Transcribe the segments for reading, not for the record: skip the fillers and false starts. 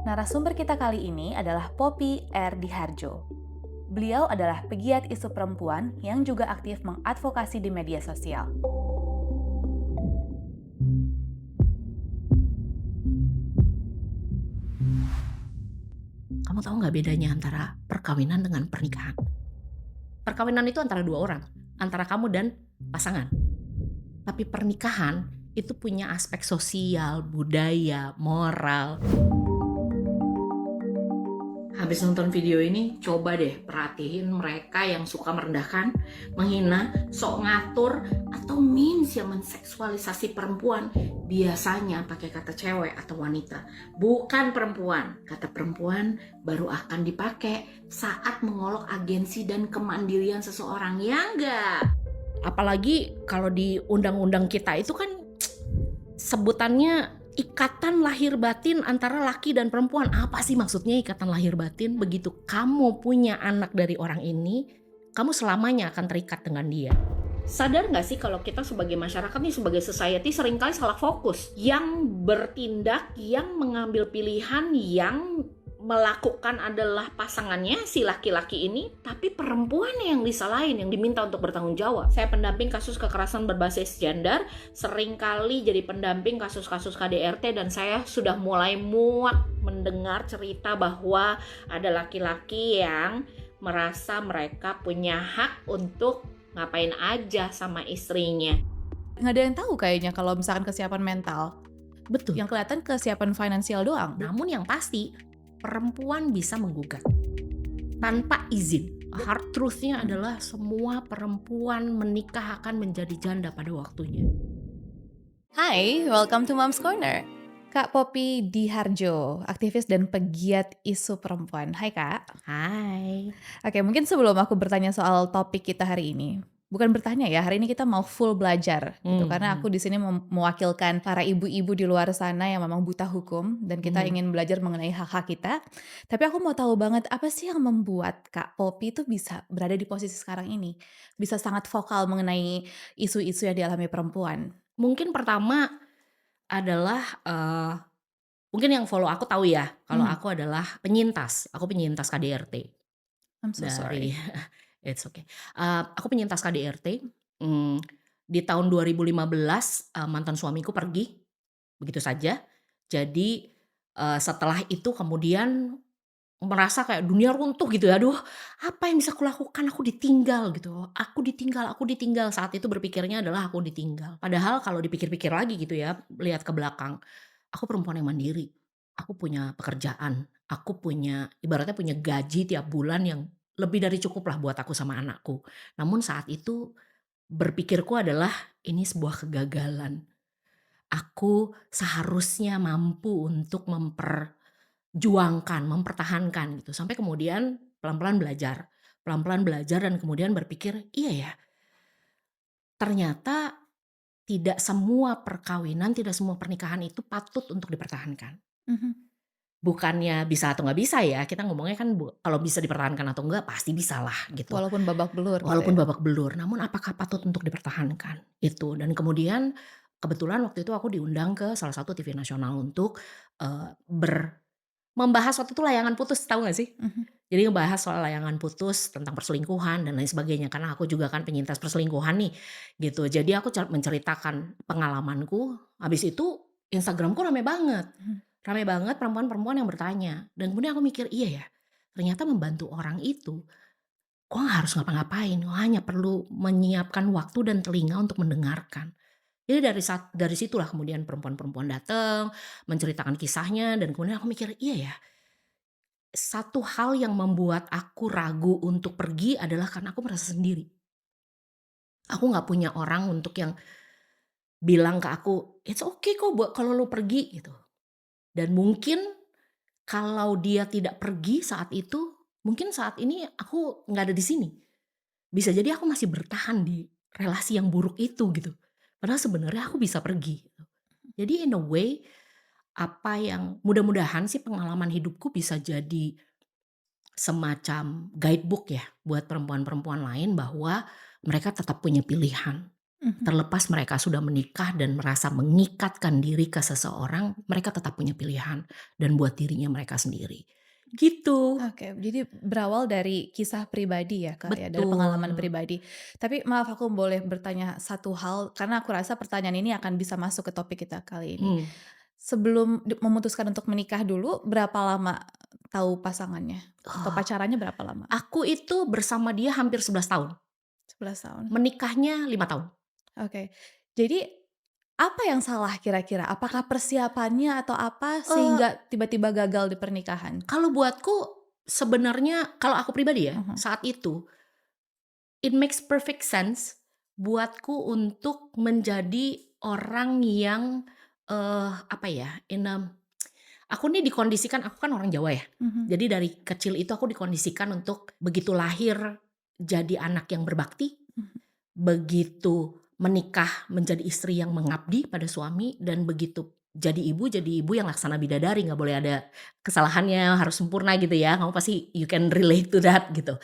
Narasumber kita kali ini adalah Poppy R. Diharjo. Beliau adalah pegiat isu perempuan yang juga aktif mengadvokasi di media sosial. Kamu tahu nggak bedanya antara perkawinan dengan pernikahan? Perkawinan itu antara dua orang, antara kamu dan pasangan. Tapi pernikahan itu punya aspek sosial, budaya, moral. Habis nonton video ini, coba deh perhatiin mereka yang suka merendahkan, menghina, sok ngatur, atau memes yang menseksualisasi perempuan. Biasanya pakai kata cewek atau wanita, bukan perempuan. Kata perempuan baru akan dipakai saat mengolok agensi dan kemandirian seseorang, ya enggak? Apalagi kalau di undang-undang kita itu kan sebutannya ikatan lahir batin antara laki dan perempuan. Apa sih maksudnya ikatan lahir batin? Begitu kamu punya anak dari orang ini, kamu selamanya akan terikat dengan dia. Sadar gak sih kalau kita sebagai masyarakat nih, sebagai society seringkali salah fokus. Yang bertindak, yang mengambil pilihan, yang melakukan adalah pasangannya si laki-laki ini, tapi perempuan yang disalahin, yang diminta untuk bertanggung jawab. Saya pendamping kasus kekerasan berbasis gender, seringkali jadi pendamping kasus-kasus KDRT, dan saya sudah mulai muak mendengar cerita bahwa ada laki-laki yang merasa mereka punya hak untuk ngapain aja sama istrinya. Nggak ada yang tahu kayaknya kalau misalkan kesiapan mental. Betul. Yang kelihatan kesiapan finansial doang. Namun yang pasti, perempuan bisa menggugat tanpa izin. Hard truth-nya adalah semua perempuan menikah akan menjadi janda pada waktunya. Hai, welcome to Mom's Corner. Kak Poppy Diharjo, aktivis dan pegiat isu perempuan. Hai Kak. Hai. Oke, mungkin sebelum aku bertanya soal topik kita hari ini, bukan bertanya ya, hari ini kita mau full belajar gitu, karena aku di sini mewakilkan para ibu-ibu di luar sana yang memang buta hukum dan kita ingin belajar mengenai hak-hak kita. Tapi aku mau tahu banget apa sih yang membuat Kak Poppy itu bisa berada di posisi sekarang ini, bisa sangat vokal mengenai isu-isu yang dialami perempuan. Mungkin pertama adalah mungkin yang follow aku tahu ya, kalau aku adalah penyintas. Aku penyintas KDRT I'm so dari sorry. it's okay. Aku penyintas KDRT. Di tahun 2015 mantan suamiku pergi begitu saja. Jadi setelah itu kemudian merasa kayak dunia runtuh gitu ya, aduh apa yang bisa kulakukan, aku ditinggal gitu, aku ditinggal, saat itu berpikirnya adalah aku ditinggal. Padahal kalau dipikir-pikir lagi gitu ya, lihat ke belakang, aku perempuan yang mandiri, aku punya pekerjaan, aku punya ibaratnya punya gaji tiap bulan yang lebih dari cukup lah buat aku sama anakku. Namun saat itu berpikirku adalah ini sebuah kegagalan. Aku seharusnya mampu untuk juangkan, mempertahankan gitu, sampai kemudian pelan-pelan belajar dan kemudian berpikir, "Iya ya, ternyata tidak semua perkawinan, tidak semua pernikahan itu patut untuk dipertahankan." Mhm. Bukannya bisa atau nggak bisa ya, kita ngomongnya kan kalau bisa dipertahankan atau enggak, pasti bisalah gitu, Walaupun babak belur gitu walaupun ya? babak belur. Namun apakah patut untuk dipertahankan? Itu, dan kemudian kebetulan waktu itu aku diundang ke salah satu TV nasional untuk, eee, ber membahas waktu itu layangan putus, tahu nggak sih? Mhm. Jadi ngebahas soal layangan putus, tentang perselingkuhan dan lain sebagainya, karena aku juga kan penyintas perselingkuhan nih, gitu. Jadi aku menceritakan pengalamanku, habis itu Instagram-ku Mhm. rame banget perempuan-perempuan yang bertanya, dan kemudian aku mikir, "Iya ya, ternyata membantu orang itu, kok nggak harus ngapa-ngapain, kok hanya perlu menyiapkan waktu dan telinga untuk mendengarkan." Jadi dari situlah kemudian perempuan-perempuan datang, menceritakan kisahnya, dan kemudian aku mikir, "Iya ya, satu hal yang membuat aku ragu untuk pergi adalah karena aku merasa sendiri. Aku nggak punya orang untuk yang bilang ke aku, "It's okay kok buat kalau lu pergi," gitu. Dan mungkin kalau dia tidak pergi saat itu, mungkin saat ini aku nggak ada di sini. Bisa jadi aku masih bertahan di relasi yang buruk itu gitu. Padahal sebenarnya aku bisa pergi gitu. Jadi in a way, apa yang mudah-mudahan sih pengalaman hidupku bisa jadi semacam guidebook ya buat perempuan-perempuan lain bahwa mereka tetap punya pilihan. Terlepas mereka sudah menikah dan merasa mengikatkan diri ke seseorang, mereka tetap punya pilihan dan buat dirinya mereka sendiri. Gitu. Oke, jadi berawal dari kisah pribadi ya Kak ya, dari pengalaman Betul. pribadi. Tapi maaf aku boleh bertanya satu hal, karena aku rasa pertanyaan ini akan bisa masuk ke topik kita kali ini. Hmm. Sebelum memutuskan untuk menikah dulu, berapa lama tahu pasangannya? Atau Oh, pacarannya berapa lama? aku itu bersama dia hampir 11 tahun. 11 tahun. Menikahnya 5 tahun. Oke. Jadi apa yang salah kira-kira? Apakah persiapannya atau apa Eee, sehingga tiba-tiba gagal di pernikahan? kalau buatku sebenarnya kalau aku pribadi ya, Mhm, saat itu it makes perfect sense buatku untuk menjadi orang yang, apa ya, aku nih dikondisikan, aku kan orang Jawa ya. mhm, Jadi dari kecil itu aku dikondisikan untuk begitu lahir jadi anak yang berbakti, mhm, begitu menikah menjadi istri yang mengabdi pada suami, dan begitu jadi ibu yang laksana bidadari, nggak boleh ada kesalahannya, harus sempurna gitu ya. Kamu pasti you can relate to that gitu.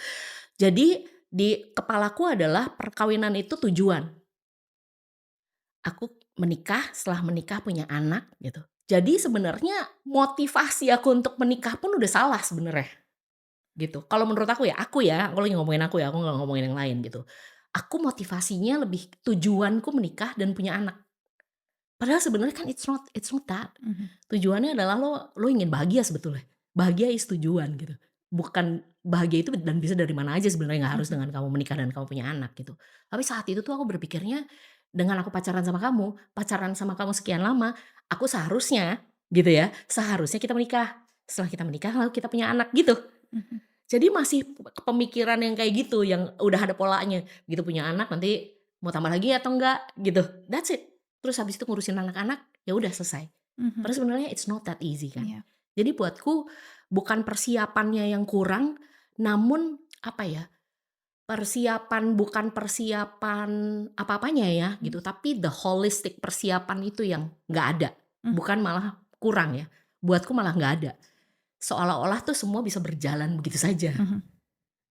Jadi di kepalaku adalah perkawinan itu tujuan. Aku menikah, setelah menikah punya anak gitu. Jadi sebenarnya motivasi aku untuk menikah pun udah salah sebenarnya gitu. Kalau menurut aku ya, aku lagi ngomongin aku ya, aku nggak ngomongin yang lain gitu. Aku motivasinya lebih tujuanku menikah dan punya anak. Padahal sebenarnya kan it's not that. mhm, Tujuannya adalah lo ingin bahagia sebetulnya. Bahagia is tujuan gitu. Bukan bahagia itu dan bisa dari mana aja sebenarnya, nggak harus mhm, dengan kamu menikah dan kamu punya anak gitu. Tapi saat itu tuh aku berpikirnya dengan aku pacaran sama kamu sekian lama, aku seharusnya gitu ya, seharusnya kita menikah. Setelah kita menikah lalu kita punya anak gitu. mhm, Jadi masih pemikiran yang kayak gitu, yang udah ada polanya. Begitu punya anak nanti mau tambah lagi atau enggak gitu. That's it. Terus habis itu ngurusin anak-anak, ya udah selesai. mhm, Padahal sebenarnya it's not that easy kan. iya, Jadi buatku bukan persiapannya yang kurang, namun apa ya, bukan persiapan apa-apanya ya mhm, gitu, tapi the holistic persiapan itu yang nggak ada. mhm, Bukan malah kurang ya, buatku malah nggak ada. Seolah-olah tuh semua bisa berjalan begitu saja. mhm,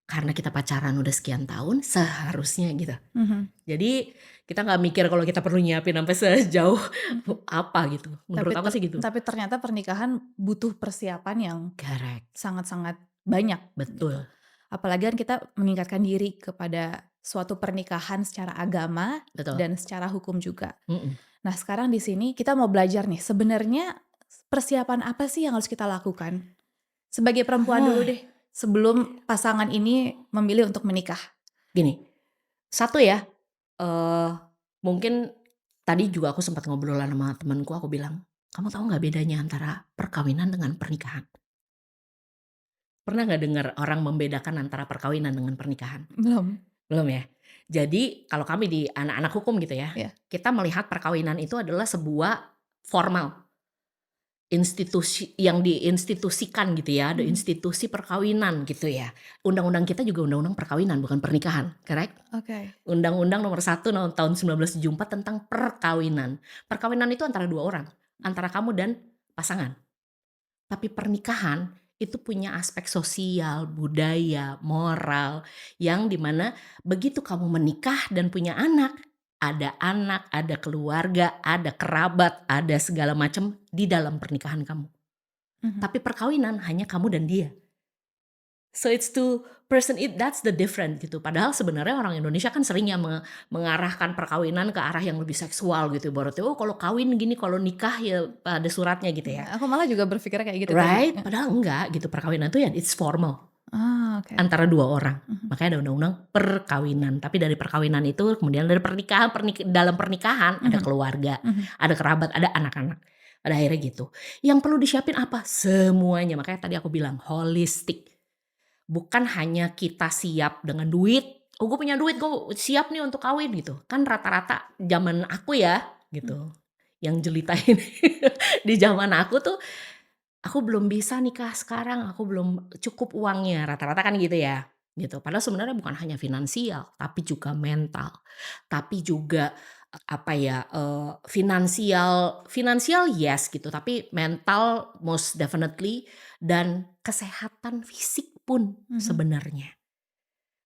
Karena kita pacaran udah sekian tahun, seharusnya gitu. mhm, Jadi kita nggak mikir kalau kita perlu nyiapin sampai sejauh mhm. apa gitu. Menurut Tapi aku sih gitu. tapi ternyata pernikahan butuh persiapan yang Correct, sangat-sangat banyak gitu. betul, Apalagi kan kita meningkatkan diri kepada suatu pernikahan secara agama betul, dan secara hukum juga. mhm. Nah, sekarang di sini kita mau belajar nih, sebenarnya persiapan apa sih yang harus kita lakukan? Sebagai perempuan dulu Hah, deh, sebelum pasangan ini memilih untuk menikah. gini, satu ya, eee, mungkin tadi juga aku sempat ngobrolan sama temenku, aku bilang, "Kamu tahu nggak bedanya antara perkawinan dengan pernikahan?" Pernah nggak dengar orang membedakan antara perkawinan dengan pernikahan? Belum? Belum ya? Jadi kalau kami di anak-anak hukum gitu ya, Ya. kita melihat perkawinan itu adalah sebuah formal, institusi yang diinstitusikan gitu ya, ada Mhm. institusi perkawinan gitu ya. Undang-undang kita juga undang-undang perkawinan bukan pernikahan, correct? Oke. Undang-Undang nomor 1 tahun 1974 tentang perkawinan. Perkawinan itu antara 2 orang, antara kamu dan pasangan. Tapi pernikahan itu punya aspek sosial, budaya, moral, yang dimana begitu kamu menikah dan punya anak, ada keluarga, ada kerabat, ada segala macam di dalam pernikahan kamu. Mhm. Tapi perkawinan hanya kamu dan dia. So it's two person, that's the different gitu. Padahal sebenarnya orang Indonesia kan seringnya mengarahkan perkawinan ke arah yang lebih seksual gitu. Ibaratnya, oh kalau kawin gini, kalau nikah ya ada suratnya gitu ya. Aku malah juga berpikirnya kayak gitu tadi. Right? Padahal enggak gitu, perkawinan tuh ya it's formal, Oke. antara 2 orang. Mhm, Makanya ada undang-undang perkawinan, tapi dari perkawinan itu kemudian dari pernikahan, dalam pernikahan ada mhm, keluarga, mhm, ada kerabat, ada anak-anak. Pada akhirnya gitu. Yang perlu disiapin apa? Semuanya, makanya tadi aku bilang holistik. Bukan hanya kita siap dengan duit, "Oh gue punya duit, gue siap nih untuk kawin," gitu. Kan rata-rata zaman aku ya mhm, gitu, yang jelita ini di zaman aku tuh, aku belum bisa nikah sekarang, aku belum cukup uangnya, rata-rata kan gitu ya, gitu. Padahal sebenarnya bukan hanya finansial, tapi juga mental, tapi juga, apa ya, finansial finansial yes gitu, tapi mental most definitely, dan kesehatan fisik pun mhm, sebenarnya.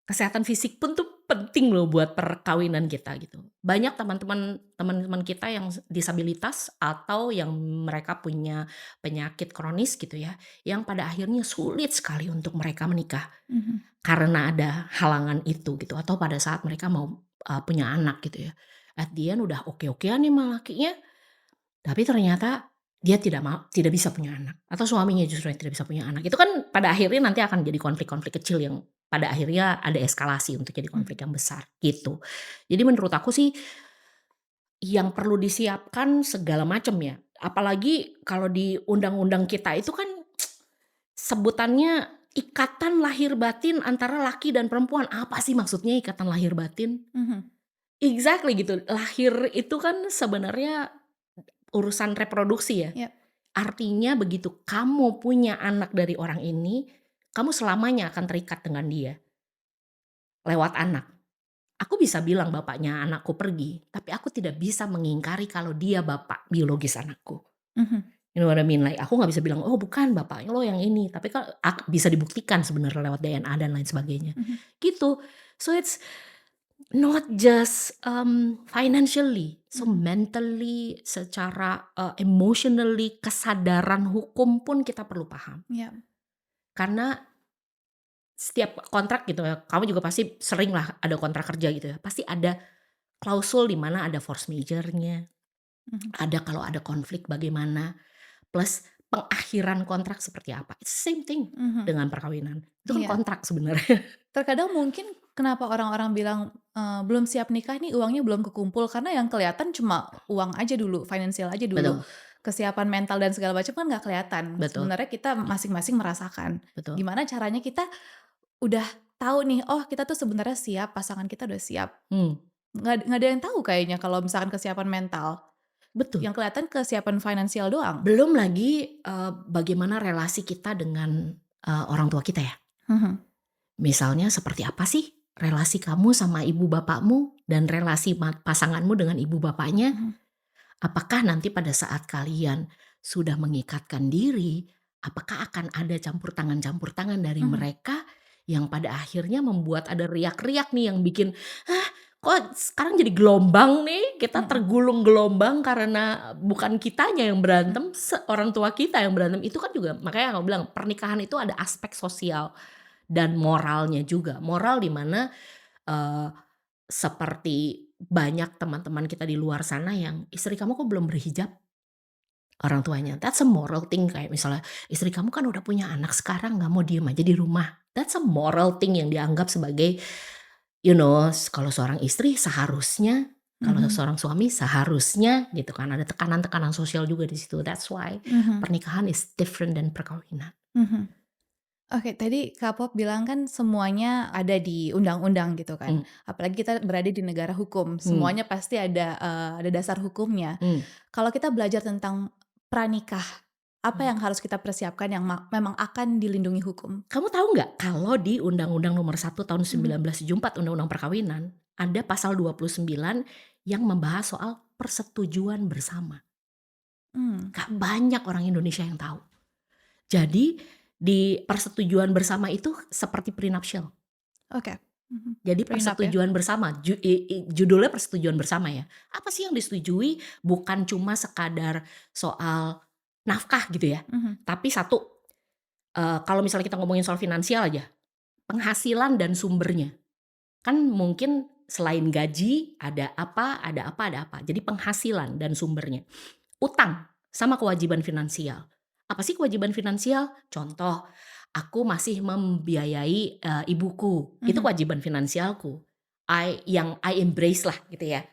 Kesehatan fisik pun tuh penting loh buat perkawinan kita gitu. Banyak teman-teman kita yang disabilitas atau yang mereka punya penyakit kronis gitu ya, yang pada akhirnya sulit sekali untuk mereka menikah Mhm. karena ada halangan itu gitu, atau pada saat mereka mau, punya anak gitu ya. At the end udah oke-okean nih sama lakinya, tapi ternyata dia tidak bisa punya anak, atau suaminya justru yang tidak bisa punya anak. Itu kan pada akhirnya nanti akan jadi konflik-konflik kecil yang pada akhirnya ada eskalasi untuk jadi konflik Mhm. yang besar, gitu. Jadi menurut aku sih yang perlu disiapkan segala macam ya, apalagi kalau di undang-undang kita itu kan sebutannya ikatan lahir batin antara laki dan perempuan. Apa sih maksudnya ikatan lahir batin? Mhm. Exactly gitu, lahir itu kan sebenarnya urusan reproduksi ya. Yap. Artinya begitu kamu punya anak dari orang ini, kamu selamanya akan terikat dengan dia, lewat anak. Aku bisa bilang bapaknya anakku pergi, tapi aku tidak bisa mengingkari kalau dia bapak biologis anakku. Mhm. You know what I mean? Like aku nggak bisa bilang, "Oh bukan bapaknya lo yang ini," tapi kan bisa dibuktikan sebenarnya lewat DNA dan lain sebagainya, Mhm. gitu. So it's not just, financially, so Mhm. mentally, secara, emotionally, kesadaran hukum pun kita perlu paham. Yap. Karena setiap kontrak gitu ya, kamu juga pasti sering lah ada kontrak kerja gitu ya, pasti ada klausul di mana ada force majeure-nya, Mhm. ada kalau ada konflik bagaimana, plus pengakhiran kontrak seperti apa. It's the same thing Mhm. dengan perkawinan. Itu kan Iya. kontrak sebenarnya. Terkadang mungkin kenapa orang-orang bilang, belum siap nikah nih uangnya belum kekumpul karena yang kelihatan cuma uang aja dulu, finansial aja dulu. Betul, Kesiapan mental dan segala macam kan nggak kelihatan. betul, Sebenarnya kita masing-masing merasakan. betul. Gimana caranya kita udah tahu nih, oh kita tuh sebenarnya siap, pasangan kita udah siap. Hmm, Nggak ada yang tahu kayaknya kalau misalkan kesiapan mental. betul. Yang kelihatan kesiapan finansial doang. Belum lagi, bagaimana relasi kita dengan, orang tua kita ya. Mhm. Misalnya seperti apa sih relasi kamu sama ibu bapakmu dan relasi pasanganmu dengan ibu bapaknya? Mhm. Apakah nanti pada saat kalian sudah mengikatkan diri, apakah akan ada campur tangan dari Mhm. mereka yang pada akhirnya membuat ada riak-riak nih yang bikin, "Hah, kok sekarang jadi gelombang nih, kita Mhm. tergulung gelombang karena bukan kitanya yang Mhm. berantem, orang tua kita yang berantem." Itu kan juga makanya aku bilang pernikahan itu ada aspek sosial dan moralnya juga. Moral di mana, eee, seperti banyak teman-teman kita di luar sana yang, "Istri kamu kok belum berhijab?" Orang tuanya, that's a moral thing kayak misalnya, "Istri kamu kan udah punya anak sekarang nggak mau diem aja di rumah." That's a moral thing yang dianggap sebagai, kalau seorang istri seharusnya, kalau Mhm. seorang suami seharusnya gitu kan, ada tekanan-tekanan sosial juga di situ. That's why Mhm. pernikahan is different dan perkawinan. Mhm. Oke, tadi Kak Pop bilang kan semuanya ada di undang-undang gitu kan. Mmm, Apalagi kita berada di negara hukum, mmm, semuanya pasti ada dasar hukumnya. mmm. Kalau kita belajar tentang pranikah, apa Mmm. yang harus kita persiapkan yang memang akan dilindungi hukum? Kamu tahu nggak kalau di Undang-Undang Nomor 1 Tahun Mhm. 1974 Undang-Undang Perkawinan, ada pasal 29 yang membahas soal persetujuan bersama. Mmm. Gak banyak orang Indonesia yang tahu. Jadi di persetujuan bersama itu seperti prenuptial. Oke. Mhm. Jadi Prenup ya? persetujuan bersama, judulnya persetujuan bersama ya. Apa sih yang disetujui? Bukan cuma sekadar soal nafkah gitu ya. Mhm. Tapi satu, kalau misalnya kita ngomongin soal finansial aja, penghasilan dan sumbernya. Kan mungkin selain gaji ada apa, ada apa, ada apa. Jadi penghasilan dan sumbernya. Utang sama kewajiban finansial. Apa sih kewajiban finansial? Contoh, aku masih membiayai, ibuku, itu Mhm. kewajiban finansialku. I embrace lah gitu ya.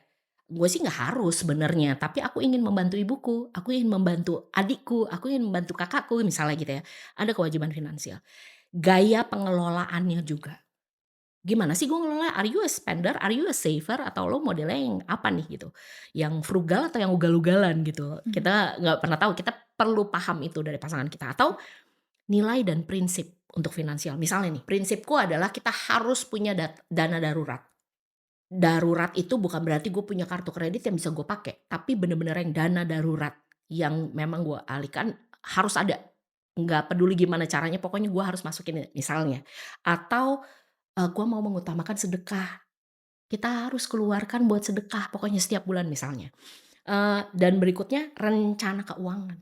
Gue sih nggak harus sebenarnya, tapi aku ingin membantu ibuku, aku ingin membantu adikku, aku ingin membantu kakakku misalnya gitu ya. Ada kewajiban finansial. Gaya pengelolaannya juga. Gimana sih gue ngelola? Are you a spender? Are you a saver? Atau lo modelnya yang apa nih gitu? Yang frugal atau yang ugal-ugalan gitu? Mhm. Kita nggak pernah tahu, kita perlu paham itu dari pasangan kita. Atau nilai dan prinsip untuk finansial. Misalnya nih, prinsipku adalah kita harus punya dana darurat. Darurat itu bukan berarti gue punya kartu kredit yang bisa gue pakai, tapi bener-bener yang dana darurat yang memang gue alihkan harus ada. Nggak peduli gimana caranya, pokoknya gue harus masukin misalnya. Atau gua mau mengutamakan sedekah. kita harus keluarkan buat sedekah pokoknya setiap bulan misalnya. Dan berikutnya rencana keuangan.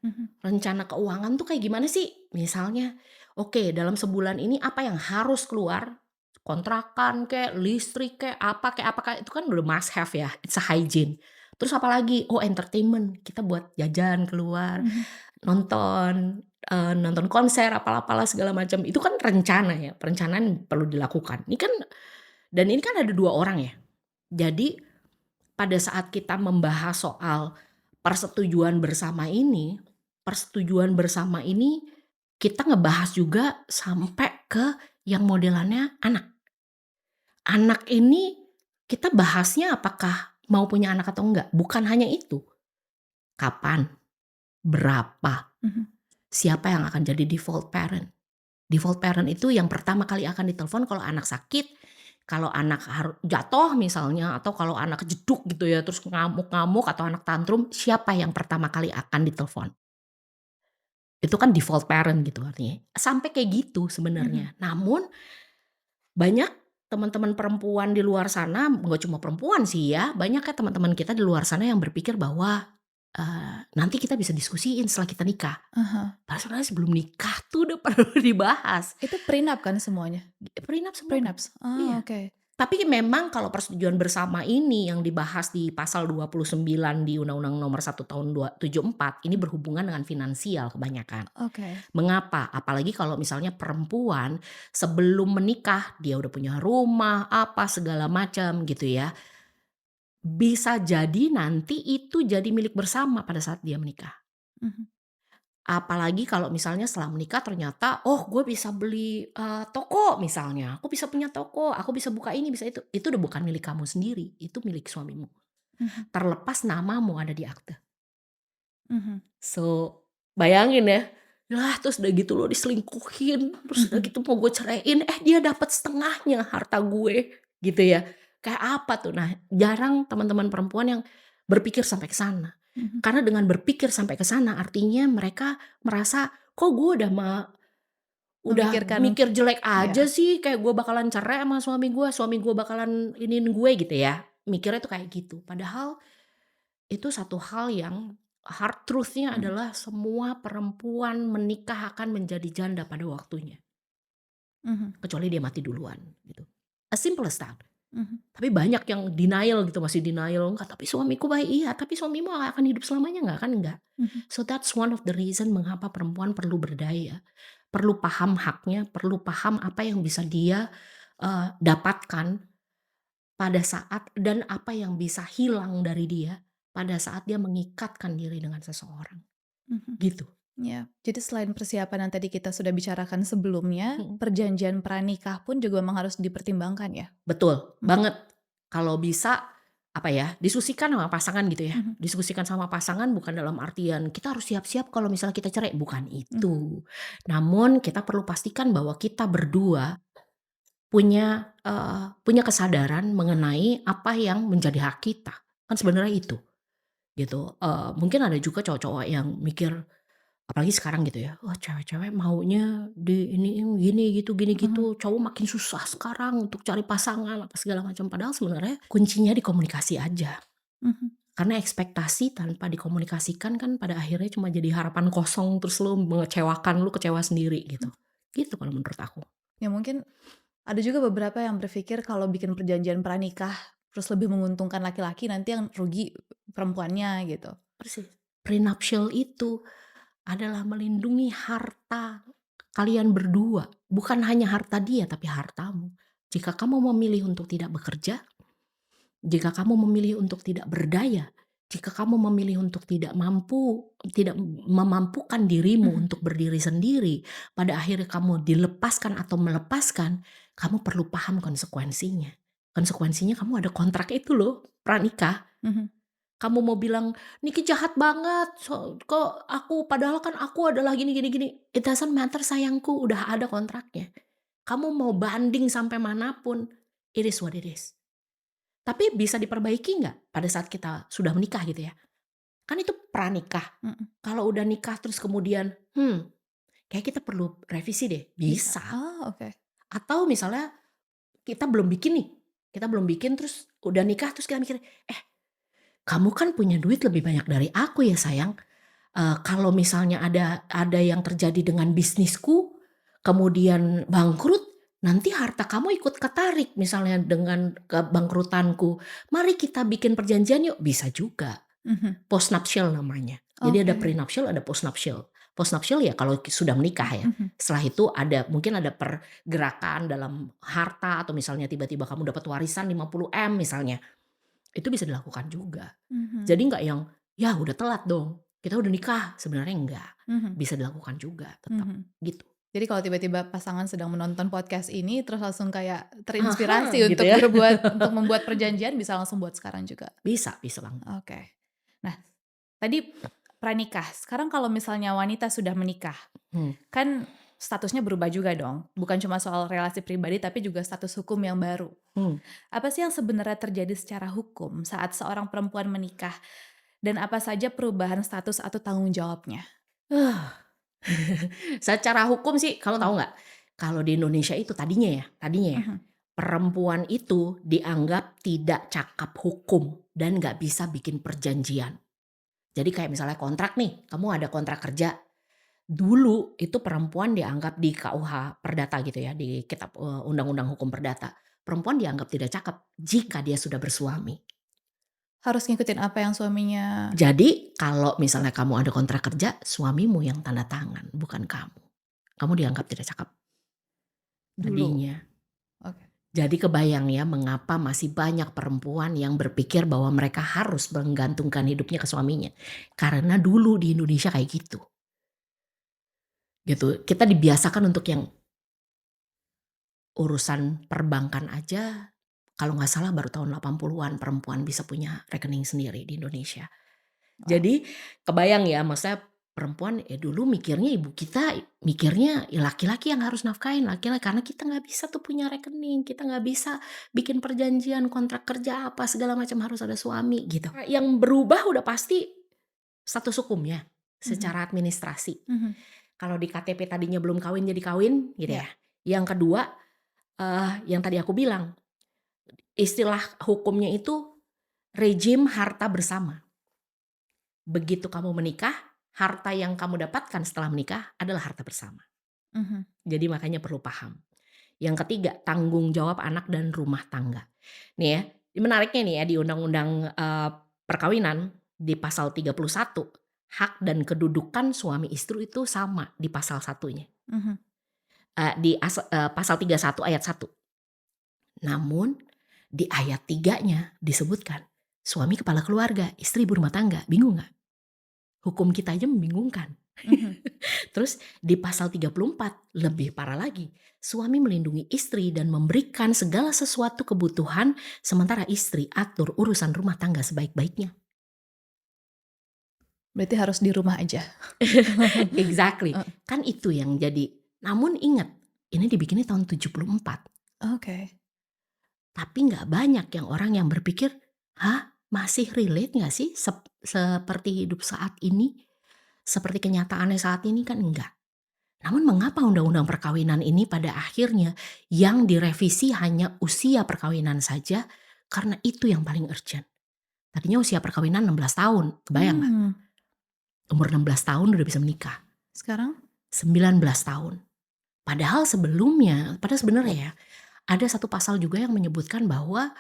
Mhm. Rencana keuangan tuh kayak gimana sih? Misalnya, oke dalam sebulan ini apa yang harus keluar, kontrakan kek, listrik kek, apa kek, itu kan udah must have ya, it's a hygiene. Terus apalagi? Oh entertainment, kita buat jajan keluar, Mhm. nonton, nonton konser, apalah-apalah segala macam, itu kan rencana ya, perencanaan perlu dilakukan. Ini kan dan ini kan ada 2 orang ya. Jadi pada saat kita membahas soal persetujuan bersama ini, persetujuan bersama ini kita ngebahas juga sampai ke yang modelannya anak. Anak ini kita bahasnya apakah mau punya anak atau enggak, bukan hanya itu. Kapan, berapa, Mhm. siapa yang akan jadi default parent. Default parent itu yang pertama kali akan ditelepon kalau anak sakit, kalau anak jatuh misalnya, atau kalau anak kejeduk gitu ya, terus ngamuk-ngamuk atau anak tantrum, siapa yang pertama kali akan ditelepon? Itu kan default parent gitu artinya. Sampai kayak gitu Mhm. sebenarnya. Namun banyak teman-teman perempuan di luar sana, nggak cuma perempuan sih ya, banyak ya teman-teman kita di luar sana yang berpikir bahwa, nanti kita bisa diskusiin setelah kita nikah. Ah. Padahal sebenarnya sebelum nikah tuh udah perlu dibahas. Itu prenup kan semuanya? Prenup semua udah. Prenups? Ah, Iya. oke. Tapi memang kalau persetujuan bersama ini yang dibahas di pasal 29 di Undang-Undang Nomor 1 Tahun 74 ini berhubungan dengan finansial kebanyakan. Oke. Mengapa? Apalagi kalau misalnya perempuan sebelum menikah dia udah punya rumah, apa segala macam gitu ya. Bisa jadi nanti itu jadi milik bersama pada saat dia menikah. Mhm. Apalagi kalau misalnya setelah menikah ternyata, oh gue bisa beli, toko misalnya, aku bisa punya toko, aku bisa buka ini, bisa itu udah bukan milik kamu sendiri, itu milik suamimu. Mhm. Terlepas namamu ada di akte. Mhm. So, bayangin ya, lah terus udah gitu lo diselingkuhin, terus udah Mhm. gitu mau gue ceraiin, dia dapat setengahnya harta gue, gitu ya. Kayak apa tuh? Nah, jarang teman-teman perempuan yang berpikir sampai ke sana. Mhm. Karena dengan berpikir sampai ke sana artinya mereka merasa, "Kok gue udah Memikirkan mikir jelek aja ya. sih, kayak gue bakalan cerai sama suami gue bakalan iniin gue," gitu ya. Mikirnya tuh kayak gitu. Padahal itu satu hal yang hard truth-nya Mhm. adalah semua perempuan menikah akan menjadi janda pada waktunya, Mhm. kecuali dia mati duluan gitu. As simple as that. Mhm. Tapi banyak yang denial gitu, masih denial, "Enggak, tapi suamiku baik." Iya, tapi suamimu akan hidup selamanya enggak? Kan enggak. Mhm. So that's one of the reason mengapa perempuan perlu berdaya, perlu paham haknya, perlu paham apa yang bisa dia, dapatkan pada saat dan apa yang bisa hilang dari dia pada saat dia mengikatkan diri dengan seseorang, Mhm. gitu. Ya, jadi selain persiapan yang tadi kita sudah bicarakan sebelumnya, Mhm. perjanjian pranikah pun juga memang harus dipertimbangkan ya? Betul, Mhm. banget. Kalau bisa, apa ya, diskusikan sama pasangan gitu ya. Mhm. Diskusikan sama pasangan bukan dalam artian kita harus siap-siap kalau misalnya kita cerai, bukan Mhm. itu. Namun kita perlu pastikan bahwa kita berdua punya kesadaran mengenai apa yang menjadi hak kita. Kan sebenarnya itu, gitu. Mungkin ada juga cowok-cowok yang mikir, apalagi sekarang gitu ya, wah cewek-cewek maunya diiniin gini gitu gini Mhm. gitu, cowok makin susah sekarang untuk cari pasangan apa segala macam. Padahal sebenarnya kuncinya di komunikasi aja. Mhm. Karena ekspektasi tanpa dikomunikasikan kan pada akhirnya cuma jadi harapan kosong, terus lu mengecewakan, lu kecewa sendiri gitu. Mhm. Gitu kalau menurut aku. Ya mungkin ada juga beberapa yang berpikir kalau bikin perjanjian pranikah, terus lebih menguntungkan laki-laki, nanti yang rugi perempuannya gitu. Persis. Prenuptial itu adalah melindungi harta kalian berdua, bukan hanya harta dia tapi hartamu. Jika kamu memilih untuk tidak bekerja, jika kamu memilih untuk tidak berdaya, jika kamu memilih untuk tidak memampukan dirimu Mhm. untuk berdiri sendiri, pada akhirnya kamu dilepaskan atau melepaskan, kamu perlu paham konsekuensinya. Konsekuensinya kamu ada kontrak itu loh, pranikah. Mhm. Kamu mau bilang, "Niki jahat banget, kok aku padahal kan aku adalah gini gini gini." It doesn't matter sayangku, udah ada kontraknya. Kamu mau banding sampai manapun, it is what it is. Tapi bisa diperbaiki nggak pada saat kita sudah menikah gitu ya? Kan itu pranikah. Mhm. Kalau udah nikah terus kemudian, kayak kita perlu revisi deh, Bisa. bisa. Oh, oke. Atau misalnya kita belum bikin nih, Kita belum bikin terus udah nikah terus kita mikir, kamu kan punya duit lebih banyak dari aku ya sayang. Kalau misalnya ada yang terjadi dengan bisnisku, kemudian bangkrut, nanti harta kamu ikut ketarik misalnya dengan kebangkrutanku. Mari kita bikin perjanjian yuk, bisa juga. Mhm. Postnuptial namanya. Jadi ada Oke. prenuptial, ada postnuptial. Postnuptial ya kalau sudah menikah ya. Mhm. Setelah itu mungkin ada pergerakan dalam harta atau misalnya tiba-tiba kamu dapat warisan 50 M misalnya. Itu bisa dilakukan juga. Mhm. Jadi nggak yang, ya udah telat dong, kita udah nikah, sebenarnya enggak. Mhm. Bisa dilakukan juga tetap, Mhm. gitu. Jadi kalau tiba-tiba pasangan sedang menonton podcast ini terus langsung kayak Aha, terinspirasi gitu untuk ya. untuk membuat perjanjian bisa langsung buat sekarang juga. Bisa banget. Oke. Nah, tadi pranikah. Sekarang kalau misalnya wanita sudah menikah, Hmm. kan statusnya berubah juga dong. Bukan cuma soal relasi pribadi tapi juga status hukum yang baru. Hmm. Apa sih yang sebenarnya terjadi secara hukum saat seorang perempuan menikah dan apa saja perubahan status atau tanggung jawabnya? Secara hukum sih, kalau tahu nggak? Kalau di Indonesia itu tadinya ya, Mhm. perempuan itu dianggap tidak cakap hukum dan nggak bisa bikin perjanjian. Jadi kayak misalnya kontrak nih, kamu ada kontrak kerja. Dulu itu perempuan dianggap di KUH Perdata gitu ya, di kitab Undang-Undang Hukum Perdata. Perempuan dianggap tidak cakap jika dia sudah bersuami. Harus ngikutin apa yang suaminya. Jadi kalau misalnya kamu ada kontrak kerja, suamimu yang tanda tangan, bukan kamu. Kamu dianggap tidak cakap Dulu. tadinya. Oke. Jadi kebayang ya mengapa masih banyak perempuan yang berpikir bahwa mereka harus menggantungkan hidupnya ke suaminya. Karena dulu di Indonesia kayak gitu. Gitu. Kita dibiasakan untuk yang urusan perbankan aja, kalau nggak salah baru tahun 80-an perempuan bisa punya rekening sendiri di Indonesia. Wow. Jadi kebayang ya, maksudnya perempuan dulu mikirnya, ibu kita mikirnya ya laki-laki yang harus nafkahin, laki-laki, karena kita nggak bisa tuh punya rekening, kita nggak bisa bikin perjanjian kontrak kerja apa segala macam, harus ada suami gitu. Yang berubah udah pasti status hukumnya secara administrasi. Mhm. Kalau di KTP tadinya belum kawin jadi kawin gitu Ya. ya. Yang kedua, yang tadi aku bilang, istilah hukumnya itu rejim harta bersama. Begitu kamu menikah, harta yang kamu dapatkan setelah menikah adalah harta bersama. Mhm. Jadi makanya perlu paham. Yang ketiga, tanggung jawab anak dan rumah tangga. Nih ya, menariknya nih ya di Undang-Undang Perkawinan di pasal 31, hak dan kedudukan suami istri itu sama di pasal satunya. Mhm. Di pasal 31 ayat 1. Namun di ayat 3-nya disebutkan, suami kepala keluarga, istri ibu rumah tangga. Bingung nggak? Hukum kita aja membingungkan. Mhm. Terus di pasal 34 lebih parah lagi. Suami melindungi istri dan memberikan segala sesuatu kebutuhan, sementara istri atur urusan rumah tangga sebaik-baiknya. Berarti harus di rumah aja. Exactly. Kan itu yang jadi. Namun ingat, ini dibikinnya tahun 74. Oke. Tapi nggak banyak yang orang yang berpikir, hah, masih relate nggak sih seperti hidup saat ini? Seperti kenyataannya saat ini kan enggak. Namun mengapa undang-undang perkawinan ini pada akhirnya yang direvisi hanya usia perkawinan saja, karena itu yang paling urgent. Tadinya usia perkawinan 16 tahun, kebayang nggak? Umur 16 tahun udah bisa menikah. Sekarang? 19 tahun. Padahal sebenarnya ya, ada satu pasal juga yang menyebutkan bahwa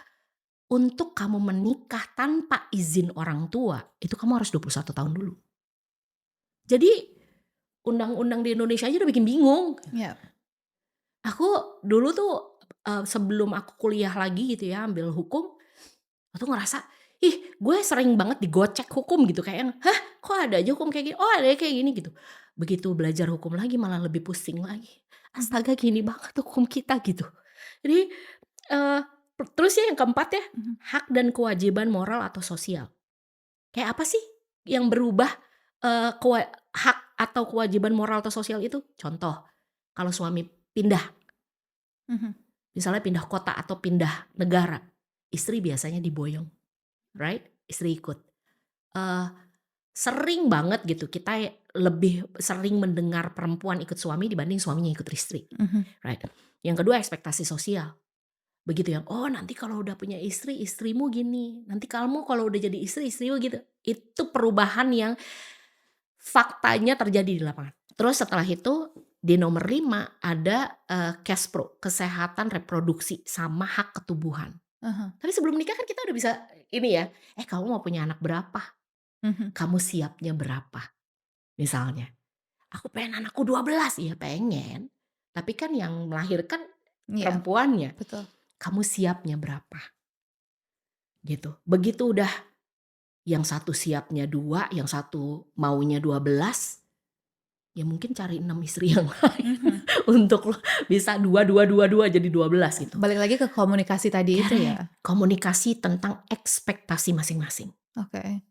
untuk kamu menikah tanpa izin orang tua, itu kamu harus 21 tahun dulu. Jadi undang-undang di Indonesia aja udah bikin bingung. Ya. Aku dulu tuh sebelum aku kuliah lagi gitu ya, ambil hukum, aku tuh ngerasa, gue sering banget digocek hukum gitu, kayak yang, hah, kok ada aja hukum kayak gini, oh ada kayak gini gitu. Begitu belajar hukum lagi malah lebih pusing lagi. Astaga, gini banget hukum kita gitu. Jadi terus ya yang keempat ya, hak dan kewajiban moral atau sosial. Kayak apa sih yang berubah hak atau kewajiban moral atau sosial itu? Contoh, kalau suami pindah, misalnya pindah kota atau pindah negara, istri biasanya diboyong, right? Istri ikut. Sering banget gitu, kita lebih sering mendengar perempuan ikut suami dibanding suaminya ikut istri, right? Yang kedua, ekspektasi sosial. Begitu yang, "Oh nanti kalau udah punya istri, istrimu gini. Nanti kamu kalau udah jadi istri, istrimu gitu." Itu perubahan yang faktanya terjadi di lapangan. Terus setelah itu di nomor 5 ada, cash pro, kesehatan reproduksi sama hak ketubuhan. Aha. Tapi sebelum nikah kan kita udah bisa ini ya, kamu mau punya anak berapa? Mhm. Kamu siapnya berapa?" Misalnya, "Aku pengen anakku 12." Iya pengen, tapi kan yang melahirkan Iya, perempuannya. betul. "Kamu siapnya berapa?" Gitu. Begitu udah yang satu siapnya 2, yang satu maunya 12, ya mungkin cari 6 istri yang lain Mhm. untuk bisa 2 2 2 2 jadi 12 gitu. Balik lagi ke komunikasi tadi itu Correct. ya? Komunikasi tentang ekspektasi masing-masing. Oke.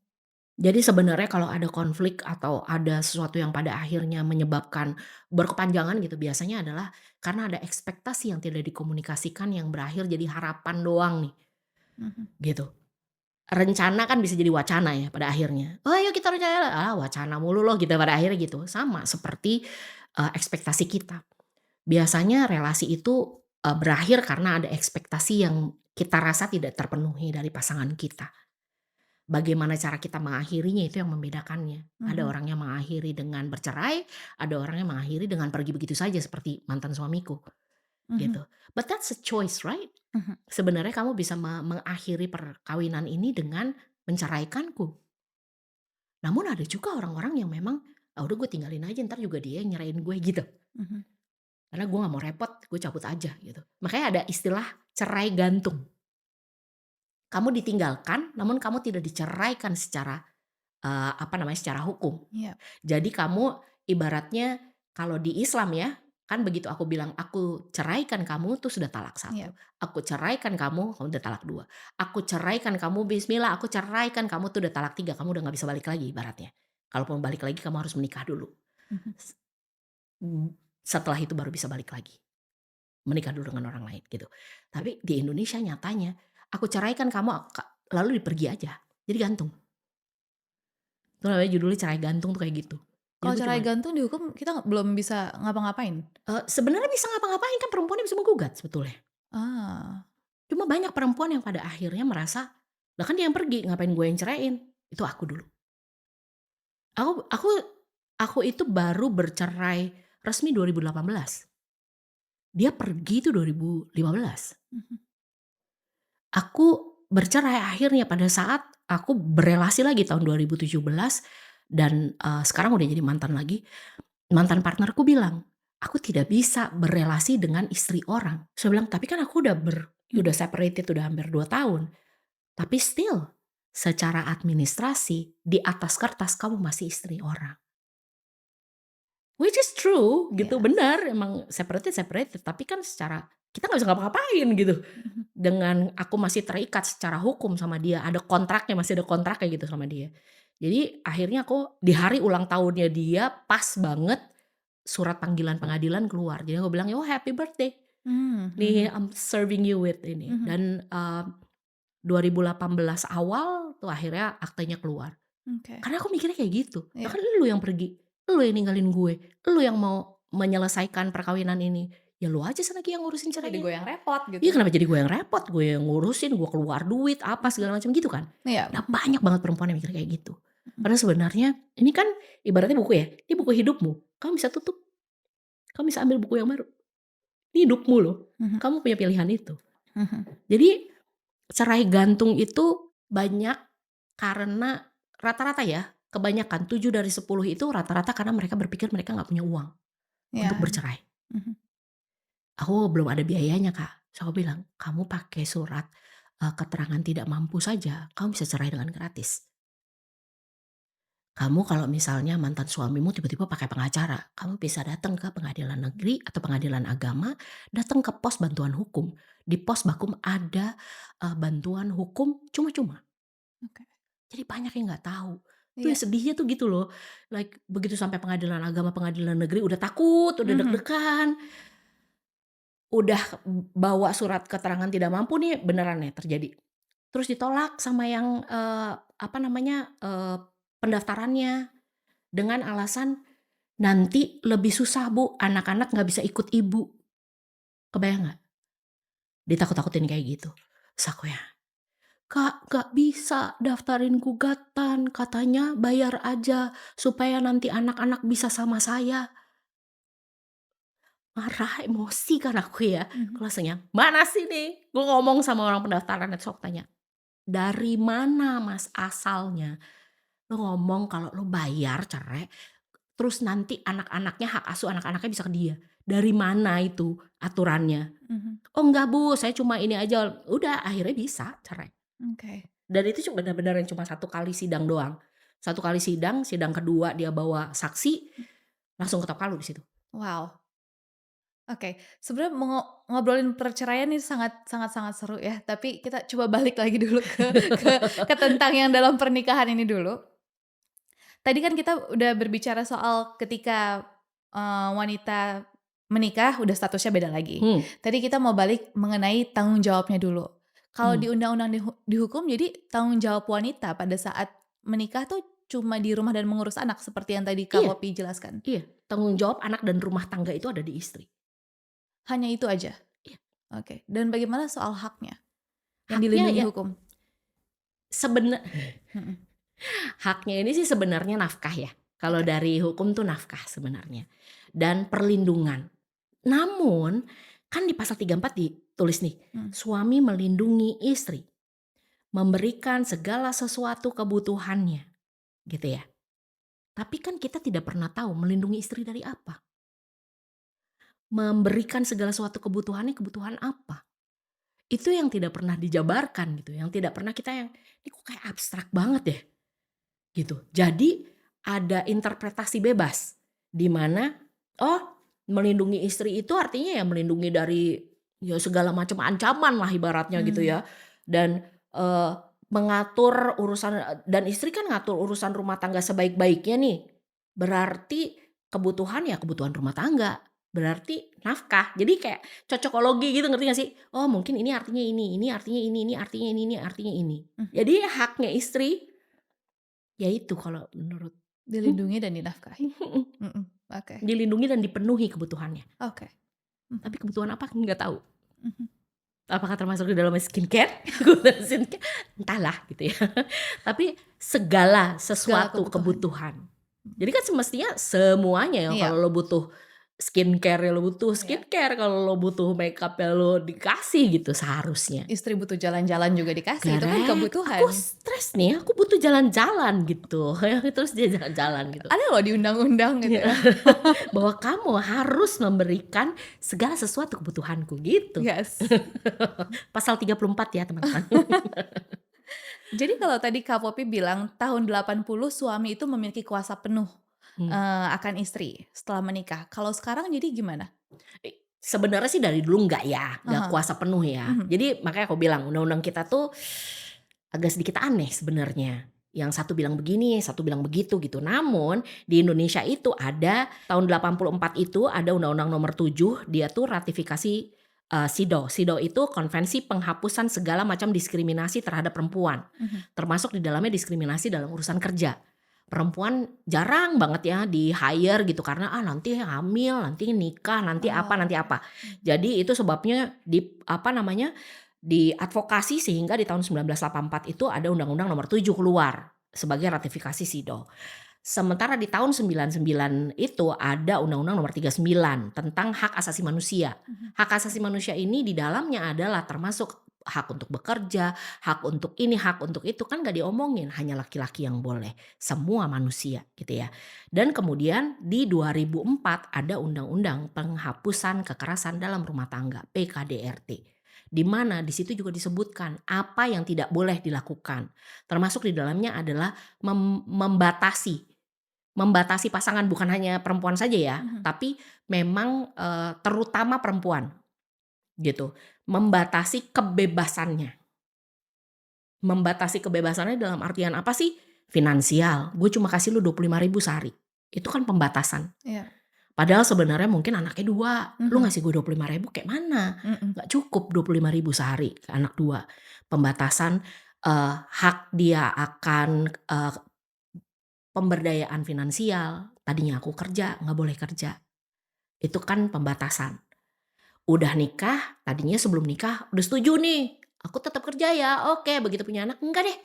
Jadi sebenarnya kalau ada konflik atau ada sesuatu yang pada akhirnya menyebabkan berkepanjangan gitu, biasanya adalah karena ada ekspektasi yang tidak dikomunikasikan yang berakhir jadi harapan doang nih, Mhm. gitu. Rencana kan bisa jadi wacana ya pada akhirnya, "Oh ayo kita rencana," wacana mulu loh gitu pada akhirnya gitu. Sama seperti, ekspektasi kita. Biasanya relasi itu, berakhir karena ada ekspektasi yang kita rasa tidak terpenuhi dari pasangan kita. Bagaimana cara kita mengakhirinya itu yang membedakannya. Ada Mhm. orang yang mengakhiri dengan bercerai, ada orang yang mengakhiri dengan pergi begitu saja seperti mantan suamiku, Mhm. gitu. But that's a choice, right? Mhm. Sebenarnya kamu bisa mengakhiri perkawinan ini dengan menceraikanku. Namun ada juga orang-orang yang memang, udah gue tinggalin aja entar juga dia yang nyerain gue," gitu. Mhm. Karena gue nggak mau repot, gue cabut aja gitu. Makanya ada istilah cerai gantung. Kamu ditinggalkan, namun kamu tidak diceraikan secara, apa namanya, secara hukum. Iya. Jadi kamu ibaratnya kalau di Islam ya, kan begitu aku bilang, "Aku ceraikan kamu," tuh sudah talak Iya. satu. "Aku ceraikan kamu," kamu udah talak 2. "Aku ceraikan kamu, bismillah, aku ceraikan kamu," tuh udah talak 3, kamu udah nggak bisa balik lagi ibaratnya. Kalaupun balik lagi kamu harus menikah dulu. Mhm. S Setelah itu baru bisa balik lagi, menikah dulu dengan orang lain gitu. Tapi di Indonesia nyatanya, "Aku ceraikan kamu," lalu pergi aja, jadi gantung. Itu namanya judulnya cerai gantung tuh kayak gitu. Jadi Kalau gue cerai cuma gantung dihukum kita belum bisa ngapa-ngapain? sebenarnya bisa ngapa-ngapain kan perempuannya bisa menggugat sebetulnya. Ah. Cuma banyak perempuan yang pada akhirnya merasa, "Lah kan dia yang pergi, ngapain gue yang ceraiin?" Itu aku dulu. Aku aku aku itu baru bercerai resmi 2018. Dia pergi itu 2015. Mhm. Aku bercerai akhirnya pada saat aku berelasi lagi tahun 2017 dan, sekarang udah jadi mantan lagi. Mantan partnerku bilang, "Aku tidak bisa berelasi dengan istri orang." Saya bilang, "Tapi kan aku udah Mhm. separated udah hampir 2 tahun." Tapi still, secara administrasi, di atas kertas kamu masih istri orang. Which is true gitu, Iya. benar emang separated separated, tapi kan secara kita nggak bisa ngapa-ngapain gitu. Mhm. Dengan aku masih terikat secara hukum sama dia, ada kontraknya, masih ada kontraknya gitu sama dia. Jadi akhirnya aku di hari ulang tahunnya dia, pas banget surat panggilan pengadilan keluar. Jadi aku bilang, "Oh happy birthday, nih Mhm. I'm serving you with ini." Mhm. Dan, 2018 awal tuh akhirnya aktenya keluar. Oke. Karena aku mikirnya kayak gitu, "Lah Iya. kan lu yang pergi, lu yang ninggalin gue, lu yang mau menyelesaikan perkawinan ini, ya lu aja sana yang ngurusin Kok jadi cerainya. gue yang repot Iya gitu? kenapa jadi gue yang repot, gue yang ngurusin, gue keluar duit, apa Mhm. segala macam," gitu kan. Iya. Nah Mhm. banyak banget perempuan yang mikir kayak gitu. Mhm. Padahal sebenarnya ini kan ibaratnya buku ya, ini buku hidupmu, kamu bisa tutup, kamu bisa ambil buku yang baru. Ini hidupmu loh, Mhm. kamu punya pilihan itu. Mhm. Jadi cerai gantung itu banyak karena rata-rata ya, kebanyakan 7 dari 10 itu rata-rata karena mereka berpikir mereka nggak punya uang untuk Iya. bercerai. Mhm. "Aku belum ada biayanya Kak." Terus aku bilang, "Kamu pakai surat, keterangan tidak mampu saja, kamu bisa cerai dengan gratis. Kamu kalau misalnya mantan suamimu tiba-tiba pakai pengacara, kamu bisa datang ke pengadilan negeri atau pengadilan agama, datang ke pos bantuan hukum. Di pos Bakum ada, bantuan hukum cuma-cuma." Oke. Jadi banyak yang nggak tahu. Tuh Iya. yang sedihnya tuh gitu loh, like begitu sampai pengadilan agama, pengadilan negeri udah takut, udah Mhm. deg-degan, udah bawa surat keterangan tidak mampu nih beneran nih terjadi. Terus ditolak sama yang, apa namanya, pendaftarannya dengan alasan, "Nanti lebih susah Bu, anak-anak nggak bisa ikut Ibu." Kebayang nggak? ditakut-takutin kayak gitu. Terus aku ya, "Kak, gak bisa daftarin gugatan, katanya bayar aja supaya nanti anak-anak bisa sama saya." Marah, emosi kan aku ya. Mhm. Aku langsungnya, "Mana sih nih?" Gue ngomong sama orang pendaftaran, terus aku tanya, "Dari mana Mas asalnya? Lo ngomong kalau lo bayar cerai, terus nanti anak-anaknya, hak asuh anak-anaknya bisa ke dia. Dari mana itu aturannya?" Mhm. "Oh enggak Bu, saya cuma ini aja." Udah akhirnya bisa cerai. Oke. Dan itu benar-benar yang cuma satu kali sidang doang. Satu kali sidang, sidang kedua dia bawa saksi, langsung ketok palu di situ. Wow. Oke, sebenarnya ngobrolin perceraian ini sangat sangat sangat seru ya, tapi kita coba balik lagi dulu ke tentang yang dalam pernikahan ini dulu. Tadi kan kita udah berbicara soal ketika, wanita menikah udah statusnya beda lagi. Hmm, Tadi kita mau balik mengenai tanggung jawabnya dulu. Kalau hmm. di undang-undang dihukum jadi tanggung jawab wanita pada saat menikah tuh cuma di rumah dan mengurus anak seperti yang tadi Kak Iya, Popi jelaskan? iya. Tanggung jawab anak dan rumah tangga itu ada di istri. Hanya itu aja? Iya. Oke, dan bagaimana soal haknya yang Haknya dilindungi ya hukum? sebenar Mhm. haknya ini sih sebenarnya nafkah ya. Kalau Oke. dari hukum tuh nafkah sebenarnya. Dan perlindungan. Namun kan di pasal 34 ditulis nih, Mhm. suami melindungi istri, memberikan segala sesuatu kebutuhannya, gitu ya. Tapi kan kita tidak pernah tahu melindungi istri dari apa. Memberikan segala sesuatu kebutuhannya, kebutuhan apa? Itu yang tidak pernah dijabarkan gitu, yang tidak pernah kita yang, "Ini kok kayak abstrak banget ya?" Gitu. Jadi ada interpretasi bebas, di mana, oh melindungi istri itu artinya ya melindungi dari, ya segala macam ancaman lah ibaratnya gitu Mmm. ya. Dan, eee, mengatur urusan, dan istri kan ngatur urusan rumah tangga sebaik-baiknya nih. Berarti kebutuhan ya kebutuhan rumah tangga, berarti nafkah. Jadi kayak cocokologi gitu, ngerti gak sih? Oh mungkin ini artinya ini artinya ini artinya ini artinya ini. Mhm. Jadi haknya istri, ya itu kalau menurut Dilindungi dan dinafkahi. mhm, Mhm. Oke. dilindungi dan dipenuhi kebutuhannya. Oke. Tapi Mhm. kebutuhan apa nggak tahu. Mhm. Apakah termasuk di dalamnya skincare? Kebutuhan skincare, entahlah gitu ya. Tapi segala Segala sesuatu kebutuhan. kebutuhan. Jadi kan semestinya semuanya ya, Iya, kalau lo butuh skincare ya lo butuh iya. skincare, kalau lo butuh makeup ya lo dikasih gitu seharusnya. Istri butuh jalan-jalan juga dikasih, itu kan Correct, aku kebutuhan. stres nih, aku butuh jalan-jalan gitu. Terus dia jalan-jalan gitu. Ada loh di undang-undang gitu ya. Bahwa kamu harus memberikan segala sesuatu kebutuhanku gitu. Yes. Pasal 34 ya teman-teman. Jadi kalau tadi Kak Popi bilang tahun 80 suami itu memiliki kuasa penuh, Hmm. akan istri setelah menikah. Kalau sekarang jadi gimana? Sebenarnya sih dari dulu nggak Ah. kuasa penuh ya. Mhm. Jadi makanya aku bilang undang-undang kita tuh agak sedikit aneh sebenarnya. Yang satu bilang begini, satu bilang begitu gitu. Namun di Indonesia itu ada tahun 84 itu ada Undang-Undang Nomor 7, dia tuh ratifikasi SIDO. SIDO itu Konvensi Penghapusan Segala Macam Diskriminasi Terhadap Perempuan. Mhm. Termasuk di dalamnya diskriminasi dalam urusan kerja. Perempuan jarang banget ya di hire gitu karena nanti hamil, nanti nikah, nanti apa, Oh, nanti oke. apa. Jadi itu sebabnya diadvokasi sehingga di tahun 1984 itu ada Undang-Undang Nomor 7 keluar sebagai ratifikasi SIDO. Sementara di tahun 99 itu ada Undang-Undang Nomor 39 tentang hak asasi manusia. Mhm. Hak asasi manusia ini di dalamnya adalah termasuk hak untuk bekerja, hak untuk ini, hak untuk itu, kan gak diomongin hanya laki-laki yang boleh, semua manusia gitu ya. Dan kemudian di 2004 ada Undang-Undang Penghapusan Kekerasan Dalam Rumah Tangga (PKDRT). Di mana di situ juga disebutkan apa yang tidak boleh dilakukan. Termasuk di dalamnya adalah membatasi pasangan, bukan hanya perempuan saja ya, Mhm. tapi memang, terutama perempuan gitu. Membatasi kebebasannya. Membatasi kebebasannya dalam artian apa sih? Finansial, gue cuma kasih lu 25.000 sehari. Itu kan pembatasan. Iya. Padahal sebenarnya mungkin anaknya 2, lu Mhm. ngasih gue 25.000 kayak mana? Mhm. Nggak cukup 25.000 sehari ke anak 2. Pembatasan, hak dia akan, pemberdayaan finansial. Tadinya aku kerja, nggak boleh kerja. Itu kan pembatasan. Udah nikah, tadinya sebelum nikah udah setuju nih, aku tetap kerja ya, oke. Begitu punya anak, enggak deh,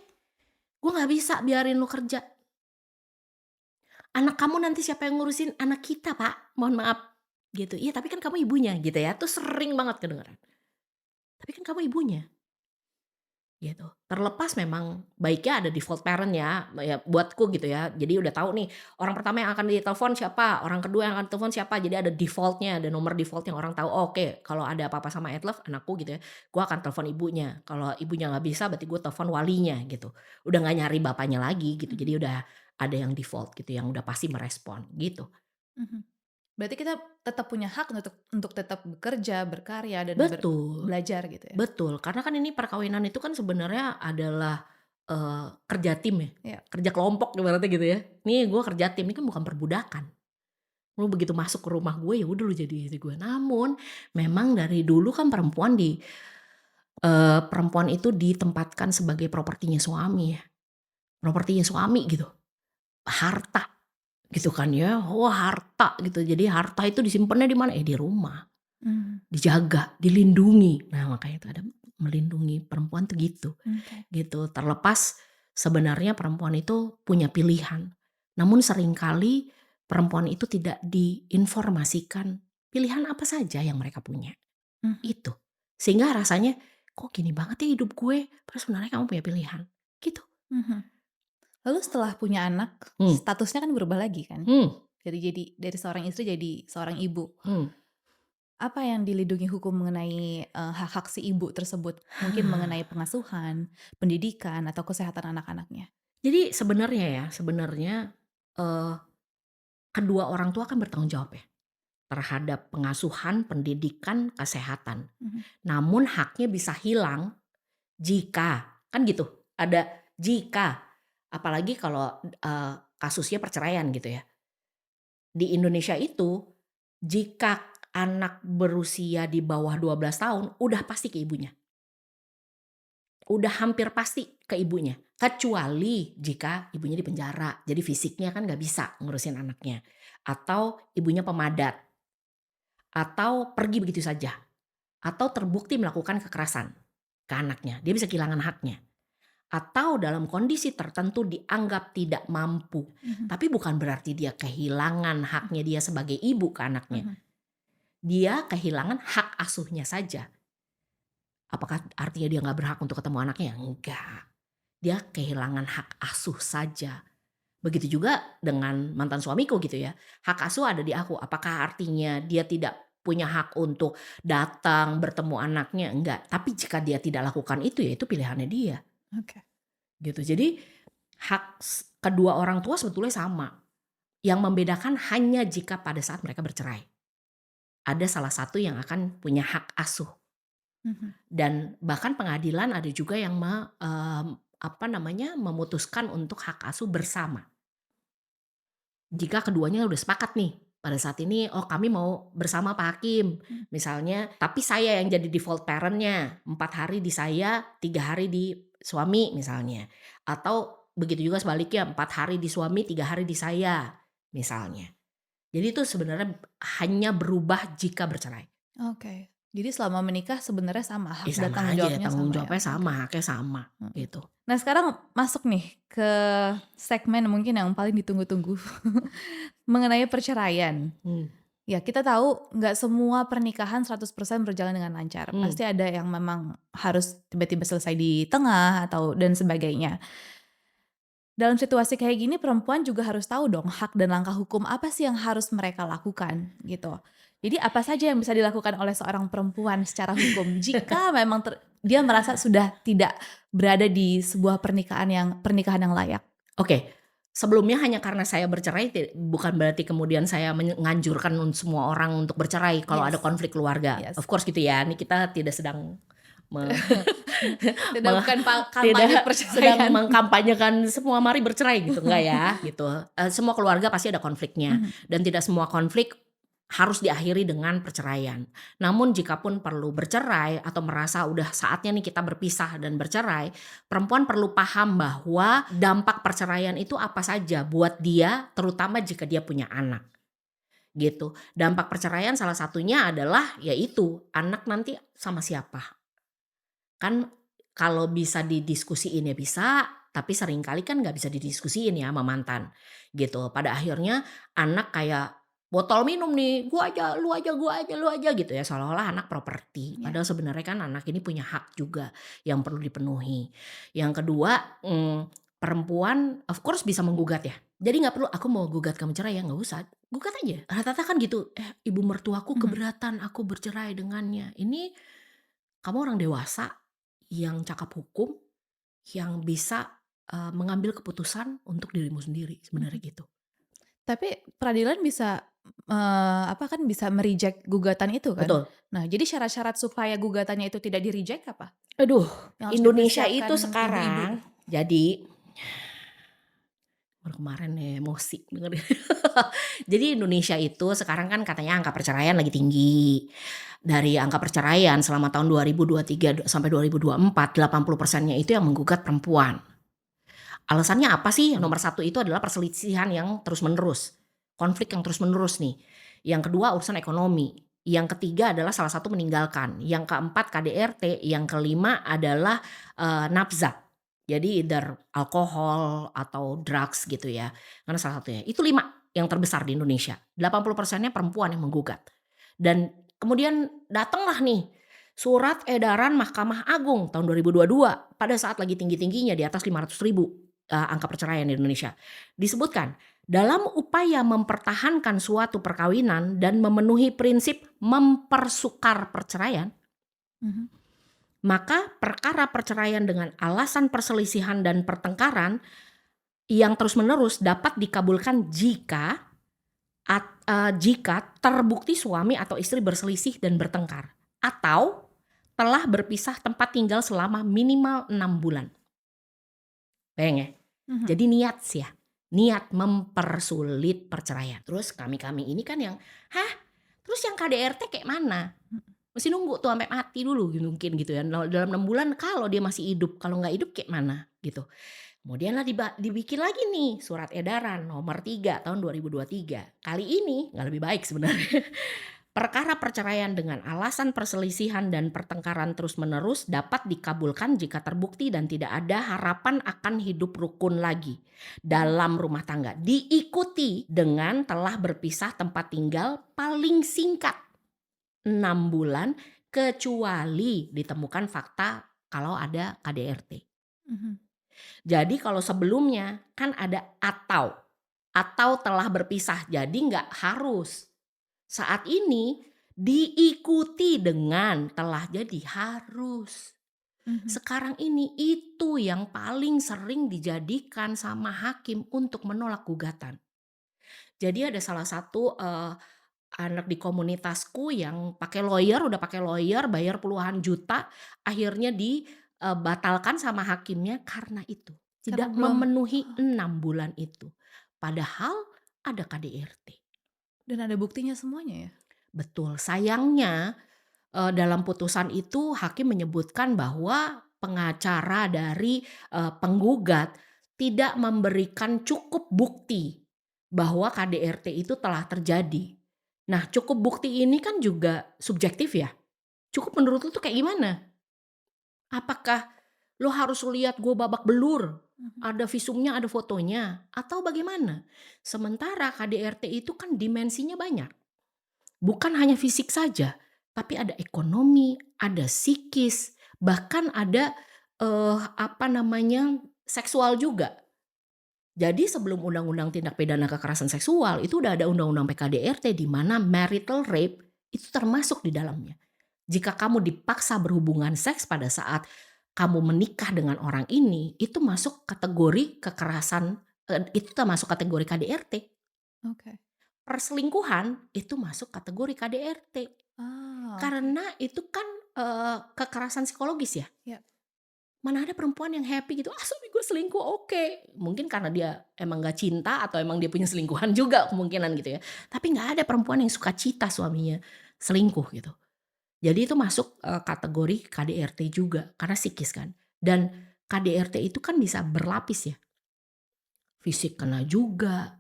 gue nggak bisa biarin lu kerja. Anak kamu nanti siapa yang ngurusin anak kita, Pak? Mohon maaf, gitu. Iya, tapi kan kamu ibunya, gitu ya. Tuh sering banget kedengeran. Tapi kan kamu ibunya, gitu. Terlepas memang baiknya ada default parent ya buatku gitu ya. Jadi udah tahu nih, orang pertama yang akan ditelepon siapa, orang kedua yang akan telepon siapa. Jadi ada defaultnya, ada nomor default yang orang tahu. Oh, oke, kalau ada apa-apa sama Edlove, anakku gitu ya, gue akan telepon ibunya. Kalau ibunya nggak bisa, berarti gue telepon walinya gitu. Udah nggak nyari bapaknya lagi gitu. Jadi udah ada yang default gitu, yang udah pasti merespon gitu. Mhm. Berarti kita tetap punya hak untuk tetap bekerja, berkarya, dan Betul. belajar gitu ya? Betul, karena kan ini perkawinan itu kan sebenarnya adalah, kerja tim ya, Iya. kerja kelompok ibaratnya gitu ya. Nih gue kerja tim, ini kan bukan perbudakan. Lu begitu masuk ke rumah gue, ya udah lu jadi istri gue. Namun memang dari dulu kan perempuan itu ditempatkan sebagai propertinya suami ya, propertinya suami gitu, harta gitu kan ya. Wah, harta gitu, jadi harta itu disimpannya di mana? Di rumah. Mmm, Dijaga, dilindungi. Nah, makanya itu ada melindungi perempuan tuh gitu, oke. gitu. Terlepas sebenarnya perempuan itu punya pilihan. Namun seringkali perempuan itu tidak diinformasikan pilihan apa saja yang mereka punya, Mhm, itu. Sehingga rasanya, "Kok gini banget ya hidup gue?" Padahal sebenarnya kamu punya pilihan, gitu. mhm. Lalu setelah punya anak, Mmm, statusnya kan berubah lagi kan? mmm, Dari seorang istri jadi seorang ibu. mmm. Apa yang dilindungi hukum mengenai, hak-hak si ibu tersebut? Mungkin mengenai pengasuhan, pendidikan, atau kesehatan anak-anaknya? Jadi sebenarnya, eee, kedua orang tua kan bertanggung jawab ya terhadap pengasuhan, pendidikan, kesehatan. Mhm, Namun haknya bisa hilang jika, kan gitu, ada jika, apalagi kalau, kasusnya perceraian gitu ya. Di Indonesia itu, jika anak berusia di bawah 12 tahun, udah pasti ke ibunya, udah hampir pasti ke ibunya. Kecuali jika ibunya di penjara, jadi fisiknya kan nggak bisa ngurusin anaknya. Atau ibunya pemadat, atau pergi begitu saja, atau terbukti melakukan kekerasan ke anaknya, dia bisa kehilangan haknya. Atau dalam kondisi tertentu dianggap tidak mampu. mhm, Tapi bukan berarti dia kehilangan haknya dia sebagai ibu ke anaknya. mhm, Dia kehilangan hak asuhnya saja. Apakah artinya dia nggak berhak untuk ketemu anaknya? Enggak. Dia kehilangan hak asuh saja. Begitu juga dengan mantan suamiku gitu ya. Hak asuh ada di aku. Apakah artinya dia tidak punya hak untuk datang bertemu anaknya? Enggak. Tapi jika dia tidak lakukan itu, ya itu pilihannya dia. oke. Gitu. Jadi kedua orang tua sebetulnya sama. Yang membedakan hanya jika pada saat mereka bercerai. Ada salah satu yang akan punya hak asuh. Mhm, Dan bahkan pengadilan ada juga yang memutuskan untuk hak asuh bersama. Jika keduanya udah sepakat nih, pada saat ini, oh kami mau bersama Pak Hakim. mhm, Misalnya, tapi saya yang jadi default parent-nya, 4 hari di saya, 3 hari di suami misalnya. Atau begitu juga sebaliknya, 4 hari di suami, 3 hari di saya misalnya. Jadi itu sebenarnya hanya berubah jika bercerai. oke. Jadi selama menikah sebenarnya sama, hak dan Sama tanggung aja, jawabnya tanggung sama ya? jawabnya sama, Oke, haknya sama, mhm. gitu. Nah sekarang masuk nih ke segmen mungkin yang paling ditunggu-tunggu, mengenai perceraian. Mmm, Ya kita tahu nggak semua pernikahan 100% berjalan dengan lancar, mmm. pasti ada yang memang harus tiba-tiba selesai di tengah atau dan sebagainya. Dalam situasi kayak gini perempuan juga harus tahu dong hak dan langkah hukum apa sih yang harus mereka lakukan gitu. Jadi apa saja yang bisa dilakukan oleh seorang perempuan secara hukum jika memang dia merasa sudah tidak berada di sebuah pernikahan yang layak? Oke, sebelumnya hanya karena saya bercerai bukan berarti kemudian saya menganjurkan semua orang untuk bercerai kalau ada Yes, konflik keluarga. yes. Of course gitu ya, ini kita tidak sedang me Tidak me bukan kampanye tidak sedang perceraian. mengkampanyekan semua mari bercerai gitu, enggak ya, gitu. Semua keluarga pasti ada konfliknya Mhm, dan tidak semua konflik harus diakhiri dengan perceraian. Namun jikapun perlu bercerai atau merasa udah saatnya nih kita berpisah dan bercerai, perempuan perlu paham bahwa dampak perceraian itu apa saja buat dia, terutama jika dia punya anak. gitu. Dampak perceraian salah satunya adalah yaitu anak nanti sama siapa. Kan kalau bisa didiskusiin ya bisa, tapi seringkali kan nggak bisa didiskusiin ya sama mantan gitu. Pada akhirnya anak kayak botol minum nih, "Gua aja, lu aja, gua aja, lu aja," gitu ya, seolah-olah anak properti. Ya. Padahal sebenarnya kan anak ini punya hak juga yang perlu dipenuhi. Yang kedua, perempuan of course bisa menggugat ya. Jadi nggak perlu, "Aku mau gugat kamu cerai ya," nggak usah, gugat aja. Rata-rata kan gitu, ibu mertuaku Mhm. keberatan aku bercerai dengannya." Ini kamu orang dewasa yang cakap hukum, yang bisa, mengambil keputusan untuk dirimu sendiri sebenarnya Mhm. gitu. Tapi peradilan bisa, apa kan bisa me-reject gugatan itu kan? Betul. Nah, jadi syarat-syarat supaya gugatannya itu tidak di-reject apa? Aduh, Yang harus Indonesia itu dipersiapkan ibu-ibu? sekarang jadi baru kemarin nih emosi dengerin. Jadi Indonesia itu sekarang kan katanya angka perceraian lagi tinggi. Dari angka perceraian selama tahun 2023 sampai 2024, 80%-nya itu yang menggugat perempuan. Alasannya apa sih? Nomor satu itu adalah perselisihan yang terus-menerus. Konflik yang terus-menerus nih. Yang kedua urusan ekonomi. Yang ketiga adalah salah satu meninggalkan. Yang keempat KDRT. Yang kelima adalah nafza. Jadi either alkohol atau drugs gitu ya. Karena salah satunya. Itu 5 yang terbesar di Indonesia. 80%-nya perempuan yang menggugat. Dan kemudian datanglah nih surat edaran Mahkamah Agung tahun 2022 pada saat lagi tinggi-tingginya di atas 500.000 angka perceraian di Indonesia. Disebutkan, dalam upaya mempertahankan suatu perkawinan dan memenuhi prinsip mempersukar perceraian, Mhm. maka perkara perceraian dengan alasan perselisihan dan pertengkaran yang terus-menerus dapat dikabulkan jika terbukti suami atau istri berselisih dan bertengkar atau telah berpisah tempat tinggal selama minimal 6 bulan. Bayang ya? Mhm. Jadi niat sih ya, niat mempersulit perceraian. Terus kami-kami ini kan yang, "Hah? Terus yang KDRT kayak mana?" Mhm. Mesti nunggu tuh sampai mati dulu mungkin gitu ya. Dalam 6 bulan kalau dia masih hidup, kalau nggak hidup kayak mana gitu. Kemudianlah dibikin lagi nih surat edaran nomor 3 tahun 2023. Kali ini nggak lebih baik sebenarnya. Perkara perceraian dengan alasan perselisihan dan pertengkaran terus-menerus dapat dikabulkan jika terbukti dan tidak ada harapan akan hidup rukun lagi dalam rumah tangga. Diikuti dengan telah berpisah tempat tinggal paling singkat 6 bulan kecuali ditemukan fakta kalau ada KDRT. Mhm. Jadi kalau sebelumnya kan ada atau telah berpisah. Jadi nggak harus. Saat ini diikuti dengan telah jadi harus. Mhm. Sekarang ini itu yang paling sering dijadikan sama hakim untuk menolak gugatan. Jadi ada salah satu, anak di komunitasku yang udah pakai lawyer, bayar puluhan juta, akhirnya batalkan sama hakimnya karena itu, Karena tidak belum memenuhi 6 bulan itu. Padahal ada KDRT. dan ada buktinya semuanya ya? Betul, sayangnya, dalam putusan itu hakim menyebutkan bahwa pengacara dari, penggugat tidak memberikan cukup bukti bahwa KDRT itu telah terjadi. Nah, cukup bukti ini kan juga subjektif ya. Cukup menurut lu tuh kayak gimana? Apakah lo harus lihat gue babak belur, Mhm. ada visumnya, ada fotonya, atau bagaimana? Sementara KDRT itu kan dimensinya banyak. Bukan hanya fisik saja, tapi ada ekonomi, ada psikis, bahkan ada, seksual juga. Jadi sebelum undang-undang tindak pidana kekerasan seksual, itu udah ada undang-undang PKDRT di mana marital rape itu termasuk di dalamnya. Jika kamu dipaksa berhubungan seks pada saat kamu menikah dengan orang ini, itu masuk kategori kekerasan, itu termasuk kategori KDRT. Oke. Perselingkuhan itu masuk kategori KDRT. Ah, oke. Karena itu kan, kekerasan psikologis ya. Ya. Mana ada perempuan yang happy gitu, "Ah, suami gue selingkuh, oke." Mungkin karena dia emang nggak cinta atau emang dia punya selingkuhan juga kemungkinan gitu ya. Tapi nggak ada perempuan yang suka cita suaminya selingkuh gitu. Jadi itu masuk, kategori KDRT juga karena psikis kan. Dan KDRT itu kan bisa berlapis ya, fisik kena juga,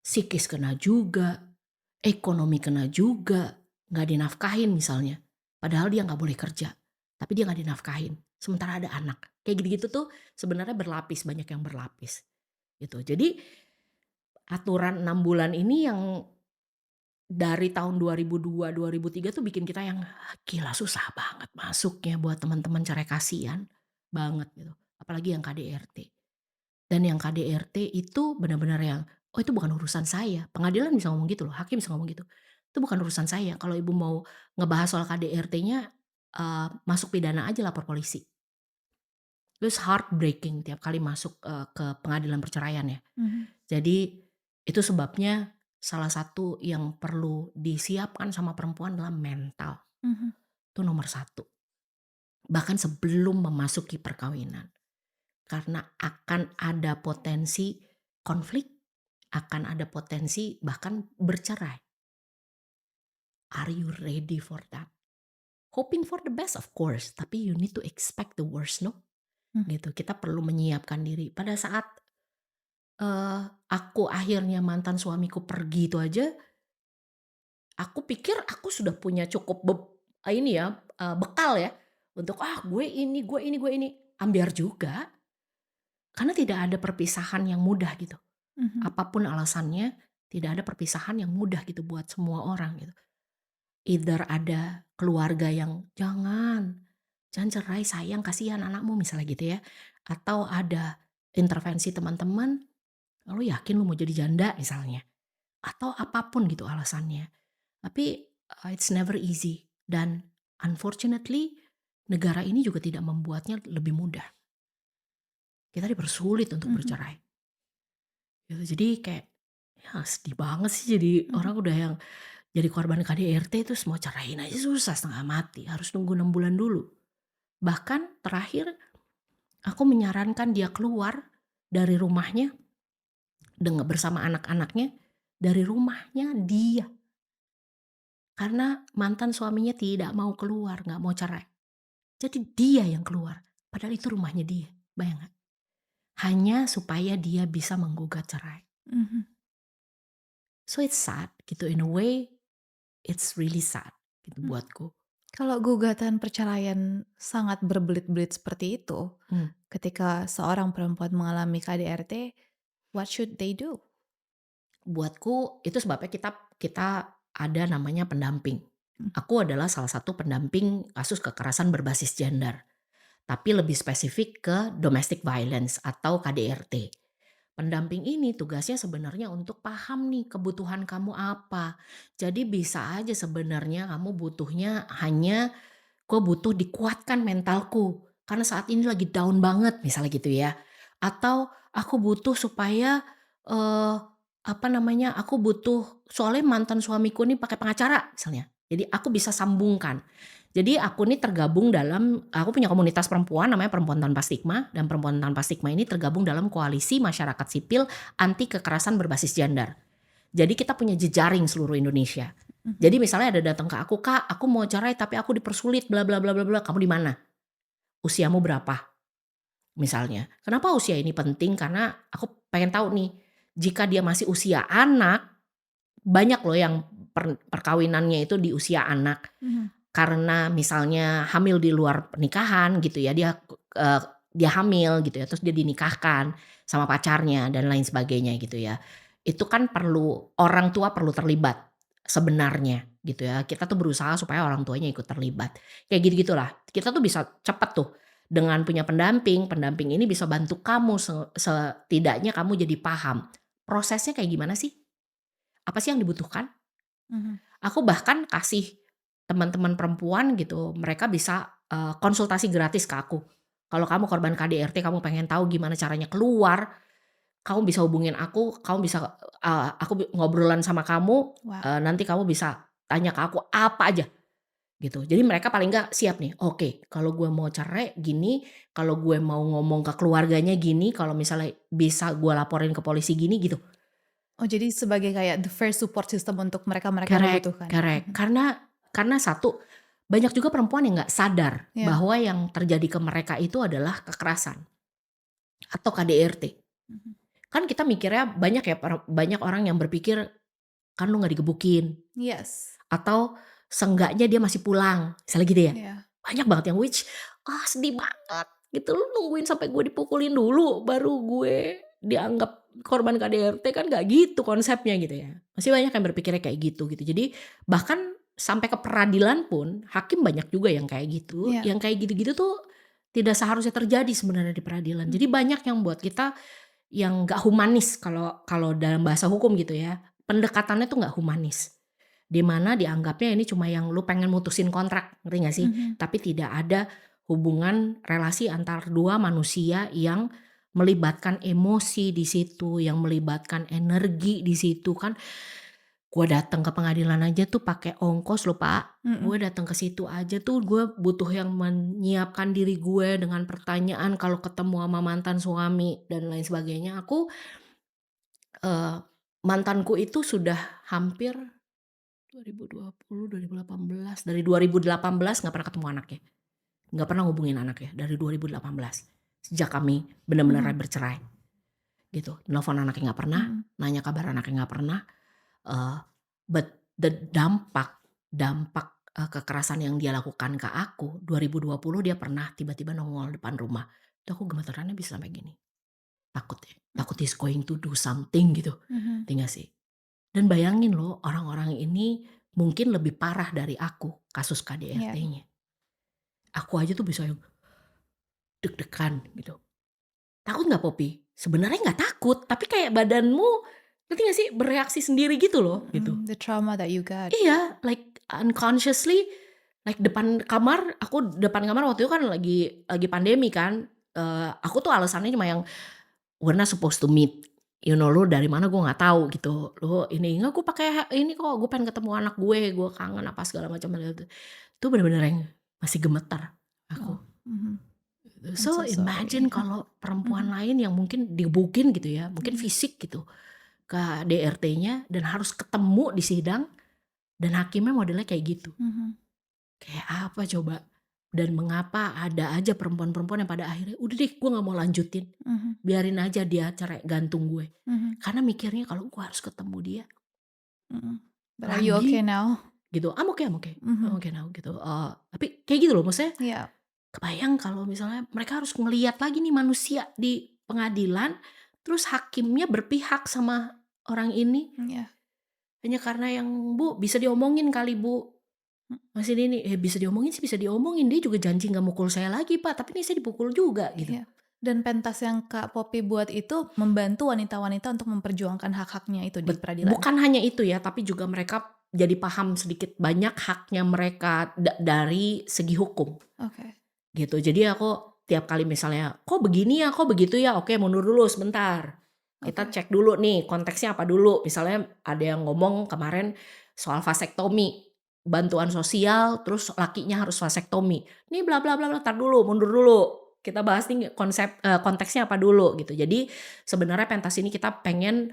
psikis kena juga, ekonomi kena juga, nggak dinafkahin misalnya. Padahal dia nggak boleh kerja, tapi dia nggak dinafkahin. Sementara ada anak. Kayak gitu-gitu tuh sebenarnya berlapis, banyak yang berlapis gitu. Jadi aturan 6 bulan ini yang dari tahun 2002, 2003 tuh bikin kita yang gila susah banget masuknya buat teman-teman cerai kasihan banget gitu. Apalagi yang KDRT. Dan yang KDRT itu benar-benar yang, oh itu bukan urusan saya. Pengadilan bisa ngomong gitu loh, hakim bisa ngomong gitu. Itu bukan urusan saya. Kalau ibu mau ngebahas soal KDRT-nya, masuk pidana aja lapor polisi. Terus heartbreaking tiap kali masuk ke pengadilan perceraian ya. Mhm. Jadi itu sebabnya salah satu yang perlu disiapkan sama perempuan adalah mental. Mhm. Itu nomor satu. Bahkan sebelum memasuki perkawinan. Karena akan ada potensi konflik, akan ada potensi bahkan bercerai. Are you ready for that? Hoping for the best of course, tapi you need to expect the worst, no? Gitu. Kita perlu menyiapkan diri. Pada saat aku akhirnya mantan suamiku pergi itu aja, aku pikir aku sudah punya cukup bekal ya untuk gue ini, gue ini, gue ini. Ambiar juga, karena tidak ada perpisahan yang mudah gitu. Mhm. Apapun alasannya, tidak ada perpisahan yang mudah gitu buat semua orang gitu. Either ada keluarga yang jangan cerai sayang kasihan anakmu misalnya gitu ya. Atau ada intervensi teman-teman, lu yakin lu mau jadi janda misalnya. Atau apapun gitu alasannya. Tapi it's never easy. Dan unfortunately negara ini juga tidak membuatnya lebih mudah. Kita dipersulit untuk Mhm. bercerai. Gitu. Jadi kayak ya sedih banget sih jadi Mhm. orang udah yang jadi korban KDRT terus mau ceraiin aja susah setengah mati. Harus nunggu 6 bulan dulu. Bahkan terakhir aku menyarankan dia keluar dari rumahnya dengan bersama anak-anaknya dari rumahnya dia. Karena mantan suaminya tidak mau keluar, nggak mau cerai. Jadi dia yang keluar. Padahal itu rumahnya dia. Bayang nggak? Hanya supaya dia bisa menggugat cerai. Mhm. So it's sad gitu. In a way, it's really sad gitu Mhm. buatku. Kalau gugatan perceraian sangat berbelit-belit seperti itu, Hmm. ketika seorang perempuan mengalami KDRT, what should they do? Buatku itu sebabnya kita ada namanya pendamping. Mhm. Aku adalah salah satu pendamping kasus kekerasan berbasis gender. Tapi lebih spesifik ke domestic violence atau KDRT. Pendamping ini tugasnya sebenarnya untuk paham nih kebutuhan kamu apa. Jadi bisa aja sebenarnya kamu butuhnya hanya, gue butuh dikuatkan mentalku. Karena saat ini lagi down banget misalnya gitu ya. Atau aku butuh supaya aku butuh soalnya mantan suamiku nih pakai pengacara misalnya. Jadi aku bisa sambungkan. Jadi aku nih tergabung aku punya komunitas perempuan namanya Perempuan Tanpa Stigma, dan Perempuan Tanpa Stigma ini tergabung dalam koalisi masyarakat sipil anti kekerasan berbasis gender. Jadi kita punya jejaring seluruh Indonesia. Mhm. Jadi misalnya ada datang ke aku, "Kak, aku mau cerai tapi aku dipersulit bla bla bla bla bla." Kamu di mana? Usiamu berapa? Misalnya. Kenapa usia ini penting? Karena aku pengen tahu nih, jika dia masih usia anak, banyak loh yang perkawinannya itu di usia anak. Mhm. Karena misalnya hamil di luar pernikahan gitu ya, dia hamil gitu ya, terus dia dinikahkan sama pacarnya dan lain sebagainya gitu ya. Itu kan orang tua perlu terlibat sebenarnya gitu ya. Kita tuh berusaha supaya orang tuanya ikut terlibat. Kayak gitu-gitulah. Kita tuh bisa cepat tuh dengan punya pendamping ini bisa bantu kamu setidaknya kamu jadi paham prosesnya kayak gimana sih? Apa sih yang dibutuhkan? Mhm. Aku bahkan kasih teman-teman perempuan gitu, mereka bisa, konsultasi gratis ke aku. Kalau kamu korban KDRT, kamu pengen tahu gimana caranya keluar, kamu bisa hubungin kamu bisa, aku ngobrolan sama kamu, Wow. nanti kamu bisa tanya ke aku apa aja, gitu. Jadi mereka paling nggak siap nih, oke kalau gue mau cerai gini, kalau gue mau ngomong ke keluarganya gini, kalau misalnya bisa gue laporin ke polisi gini, gitu. Oh, jadi sebagai kayak the first support system untuk mereka-mereka yang Correct, membutuhkan. correct. Mhm. Karena satu, banyak juga perempuan yang nggak sadar Iya. bahwa yang terjadi ke mereka itu adalah kekerasan atau KDRT. Mhm. Kan kita mikirnya banyak orang yang berpikir kan lu nggak digebukin, Yes. atau seenggaknya dia masih pulang, misalnya gitu ya. Iya. Banyak banget yang which sedih banget gitu, lu nungguin sampai gue dipukulin dulu baru gue dianggap korban KDRT, kan nggak gitu konsepnya gitu ya. Masih banyak yang berpikirnya kayak gitu. Jadi bahkan sampai ke peradilan pun hakim banyak juga yang kayak gitu. Iya. Yang kayak gitu-gitu tuh tidak seharusnya terjadi sebenarnya di peradilan. Jadi banyak yang buat kita yang nggak humanis kalau dalam bahasa hukum gitu ya. Pendekatannya tuh nggak humanis. Di mana dianggapnya ini cuma yang lu pengen mutusin kontrak, ngerti gak sih? Tapi tidak ada hubungan relasi antar dua manusia yang melibatkan emosi di situ, yang melibatkan energi di situ kan. Gue datang ke pengadilan aja tuh pakai ongkos loh Pak. Gue datang ke situ aja tuh gue butuh yang menyiapkan diri gue dengan pertanyaan kalau ketemu sama mantan suami dan lain sebagainya. Aku mantanku itu sudah hampir 2020, 2018, dari 2018 nggak pernah ketemu anaknya, nggak pernah hubungin anaknya dari 2018 sejak kami benar-benar bercerai, gitu. Nelfon anaknya nggak pernah, nanya kabar anaknya nggak pernah. But the dampak kekerasan yang dia lakukan ke aku 2020 dia pernah tiba-tiba nongol depan rumah. Itu aku gemetarannya bisa sampai gini, takut he's going to do something gitu, tinggal sih. Dan bayangin loh orang-orang ini mungkin lebih parah dari aku kasus KDRT-nya. Aku aja tuh bisa yang deg-degan gitu. Takut gak Poppy? Sebenarnya gak takut, tapi kayak badanmu ngerti gak sih bereaksi sendiri gitu loh gitu. The trauma that you got. Iya, like unconsciously, like depan kamar waktu itu kan lagi pandemi kan. Aku tuh alasannya cuma yang we're not supposed to meet. You know, lu dari mana gue nggak tahu gitu. Lu ini enggak, gue pakai ini kok, gue pengen ketemu anak gue kangen apa segala macam itu. Itu benar-benar yang masih gemetar aku. So imagine kalau perempuan lain yang mungkin digebukin gitu ya, mungkin fisik gitu ke DRT-nya dan harus ketemu di sidang dan hakimnya modelnya kayak gitu. Kayak apa coba? Dan mengapa ada aja perempuan-perempuan yang pada akhirnya udah deh gue gak mau lanjutin, biarin aja dia cerai gantung gue, karena mikirnya kalau gue harus ketemu dia But are you okay now? gitu. I'm okay now gitu. Tapi kayak gitu loh maksudnya. Yeah. Kebayang kalau misalnya mereka harus ngelihat lagi nih manusia di pengadilan, terus hakimnya berpihak sama orang ini hanya karena yang Bu bisa diomongin kali Bu. Masih ini bisa diomongin sih, bisa diomongin, dia juga janji nggak mukul saya lagi Pak, tapi ini saya dipukul juga gitu. Dan pentas yang Kak Poppy buat itu membantu wanita-wanita untuk memperjuangkan hak-haknya itu di peradilan. Bukan hanya itu ya, tapi juga mereka jadi paham sedikit banyak haknya mereka dari segi hukum. Gitu. Jadi aku tiap kali misalnya kok begini ya, kok begitu ya, oke mundur dulu sebentar. Kita cek dulu nih konteksnya apa dulu. Misalnya ada yang ngomong kemarin soal vasektomi, bantuan sosial, terus lakinya harus vasektomi. Nih bla bla bla, tar dulu, mundur dulu. Kita bahas nih konteksnya apa dulu gitu. Jadi sebenarnya pentas ini kita pengen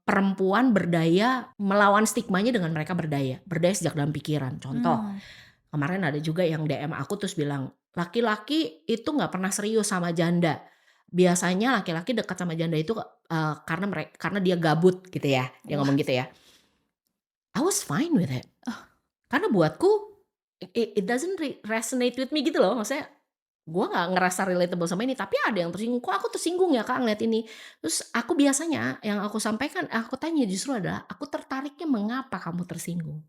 perempuan berdaya melawan stigmanya dengan mereka berdaya sejak dalam pikiran. Contoh, kemarin ada juga yang DM aku terus bilang, laki-laki itu nggak pernah serius sama janda. Biasanya laki-laki dekat sama janda itu karena dia gabut gitu ya. Dia ngomong gitu ya. I was fine with it. Karena buatku it doesn't resonate with me gitu loh. Maksudnya gue gak ngerasa relatable sama ini. Tapi ada yang tersinggung. Kok aku tersinggung ya Kak ngeliat ini. Terus aku biasanya yang aku sampaikan, aku tanya justru adalah aku tertariknya mengapa kamu tersinggung.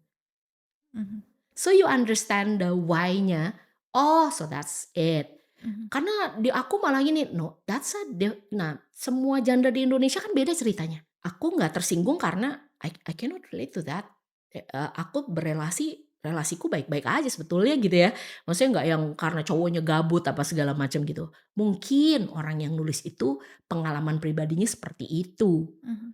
So you understand the why-nya. Oh so that's it. Karena di aku malah gini, no that's nah semua janda di Indonesia kan beda ceritanya. Aku gak tersinggung karena I cannot relate to that. Aku relasiku baik-baik aja sebetulnya gitu ya. Maksudnya nggak yang karena cowoknya gabut apa segala macam gitu. Mungkin orang yang nulis itu pengalaman pribadinya seperti itu.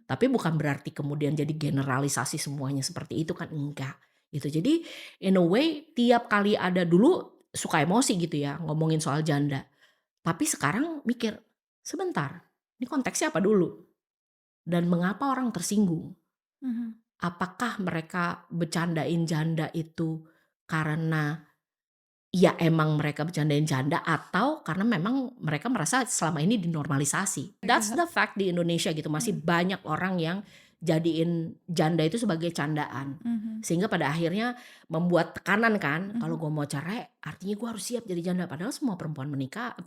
Tapi bukan berarti kemudian jadi generalisasi semuanya seperti itu kan, enggak. Gitu. Jadi in a way tiap kali ada, dulu suka emosi gitu ya ngomongin soal janda. Tapi sekarang mikir, sebentar, ini konteksnya apa dulu? Dan mengapa orang tersinggung? Apakah mereka bercandain janda itu karena ya emang mereka bercandain janda, atau karena memang mereka merasa selama ini dinormalisasi. That's the fact di Indonesia gitu. Masih banyak orang yang jadiin janda itu sebagai candaan. Sehingga pada akhirnya membuat tekanan kan, kalau gue mau cerai artinya gue harus siap jadi janda. Padahal semua perempuan menikah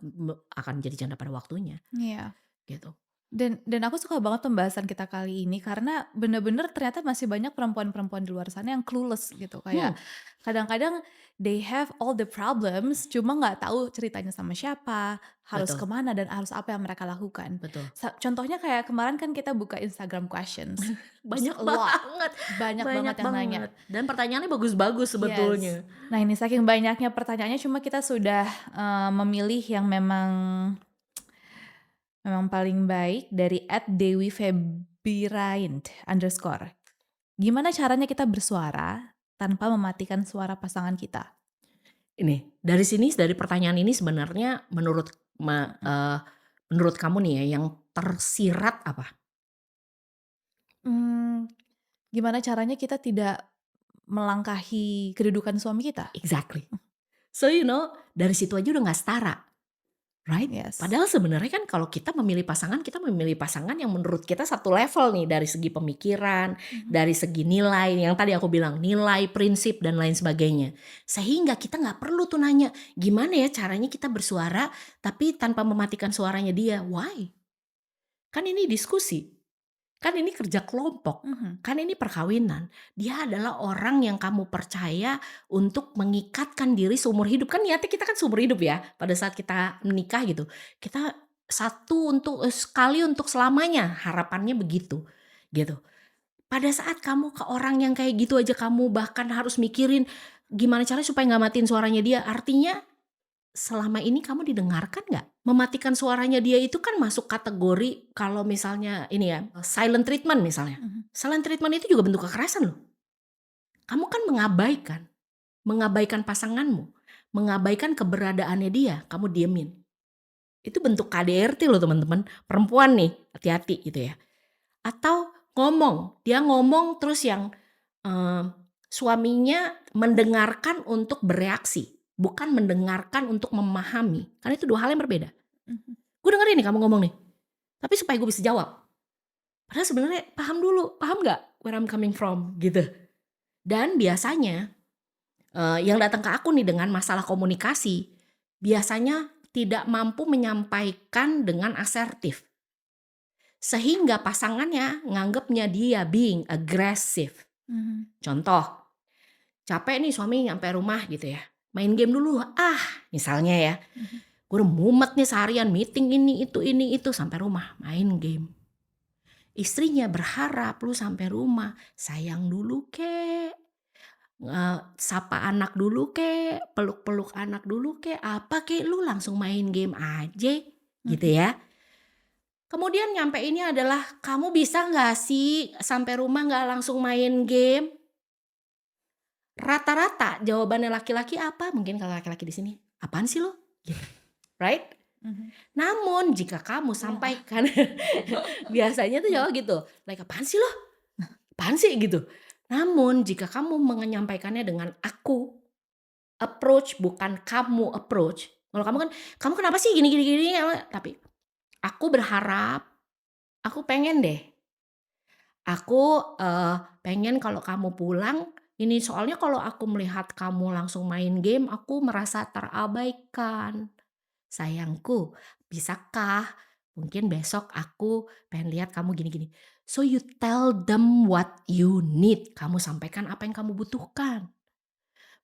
akan jadi janda pada waktunya Iya. gitu. Dan aku suka banget pembahasan kita kali ini karena bener-bener ternyata masih banyak perempuan-perempuan di luar sana yang clueless gitu. Kayak kadang-kadang they have all the problems, cuma nggak tahu ceritanya sama siapa, harus Betul, kemana dan harus apa yang mereka lakukan. betul. Contohnya kayak kemarin kan kita buka Instagram questions, Banyak a lot, banget, banyak banget yang nanya. Dan pertanyaannya bagus-bagus sebetulnya. Yes. Nah ini saking banyaknya pertanyaannya, cuma kita sudah memilih yang memang paling baik dari @dewifebiraint_. Gimana caranya kita bersuara tanpa mematikan suara pasangan kita? Ini dari pertanyaan ini sebenarnya menurut kamu nih ya, yang tersirat apa? Gimana caranya kita tidak melangkahi kedudukan suami kita? Exactly. So dari situ aja udah nggak setara, right? Yes. Padahal sebenarnya kan kalau kita memilih pasangan yang menurut kita satu level nih, dari segi pemikiran, dari segi nilai, yang tadi aku bilang nilai, prinsip dan lain sebagainya. Sehingga kita nggak perlu tuh nanya gimana ya caranya kita bersuara tapi tanpa mematikan suaranya dia. Why? Kan ini diskusi. Kan ini kerja kelompok, kan ini perkawinan. Dia adalah orang yang kamu percaya untuk mengikatkan diri seumur hidup. Kan niatnya kita kan seumur hidup ya, pada saat kita menikah gitu. Kita sekali untuk selamanya, harapannya begitu gitu. Pada saat kamu ke orang yang kayak gitu aja kamu bahkan harus mikirin gimana caranya supaya gak matiin suaranya dia. Artinya selama ini kamu didengarkan gak? Mematikan suaranya dia itu kan masuk kategori kalau misalnya ini ya, silent treatment misalnya. Silent treatment itu juga bentuk kekerasan loh. Kamu kan mengabaikan pasanganmu, mengabaikan keberadaannya dia, kamu diemin. Itu bentuk KDRT loh teman-teman. Perempuan nih, hati-hati gitu ya. Atau dia ngomong terus yang suaminya mendengarkan untuk bereaksi. Bukan mendengarkan untuk memahami. Karena itu dua hal yang berbeda. Gue dengerin nih kamu ngomong nih. Tapi supaya gue bisa jawab. Padahal sebenarnya paham gak where I'm coming from gitu. Dan biasanya yang datang ke aku nih dengan masalah komunikasi. Biasanya tidak mampu menyampaikan dengan asertif. Sehingga pasangannya nganggapnya dia being aggressive. Contoh. Capek nih suami nyampe rumah gitu ya. Main game dulu, misalnya ya. Gue udah mumet nih seharian meeting ini itu sampai rumah main game. Istrinya berharap lu sampai rumah sayang dulu kek, sapa anak dulu kek, peluk-peluk anak dulu kek, apa kek lu langsung main game aja gitu ya. Kemudian nyampe ini adalah kamu bisa gak sih sampai rumah gak langsung main game? Rata-rata jawabannya laki-laki apa? Mungkin kalau laki-laki di sini, apaan sih lo? Right? Namun jika kamu sampaikan, biasanya tuh jawab gitu, like apaan sih lo? Apaan sih gitu. Namun jika kamu menyampaikannya dengan aku approach, bukan kamu approach. Kalau kamu kan, kamu kenapa sih gini. Tapi aku berharap, aku pengen deh. Aku pengen kalau kamu pulang. Ini soalnya kalau aku melihat kamu langsung main game, aku merasa terabaikan. Sayangku, bisakah mungkin besok aku pengen lihat kamu gini-gini. So you tell them what you need. Kamu sampaikan apa yang kamu butuhkan.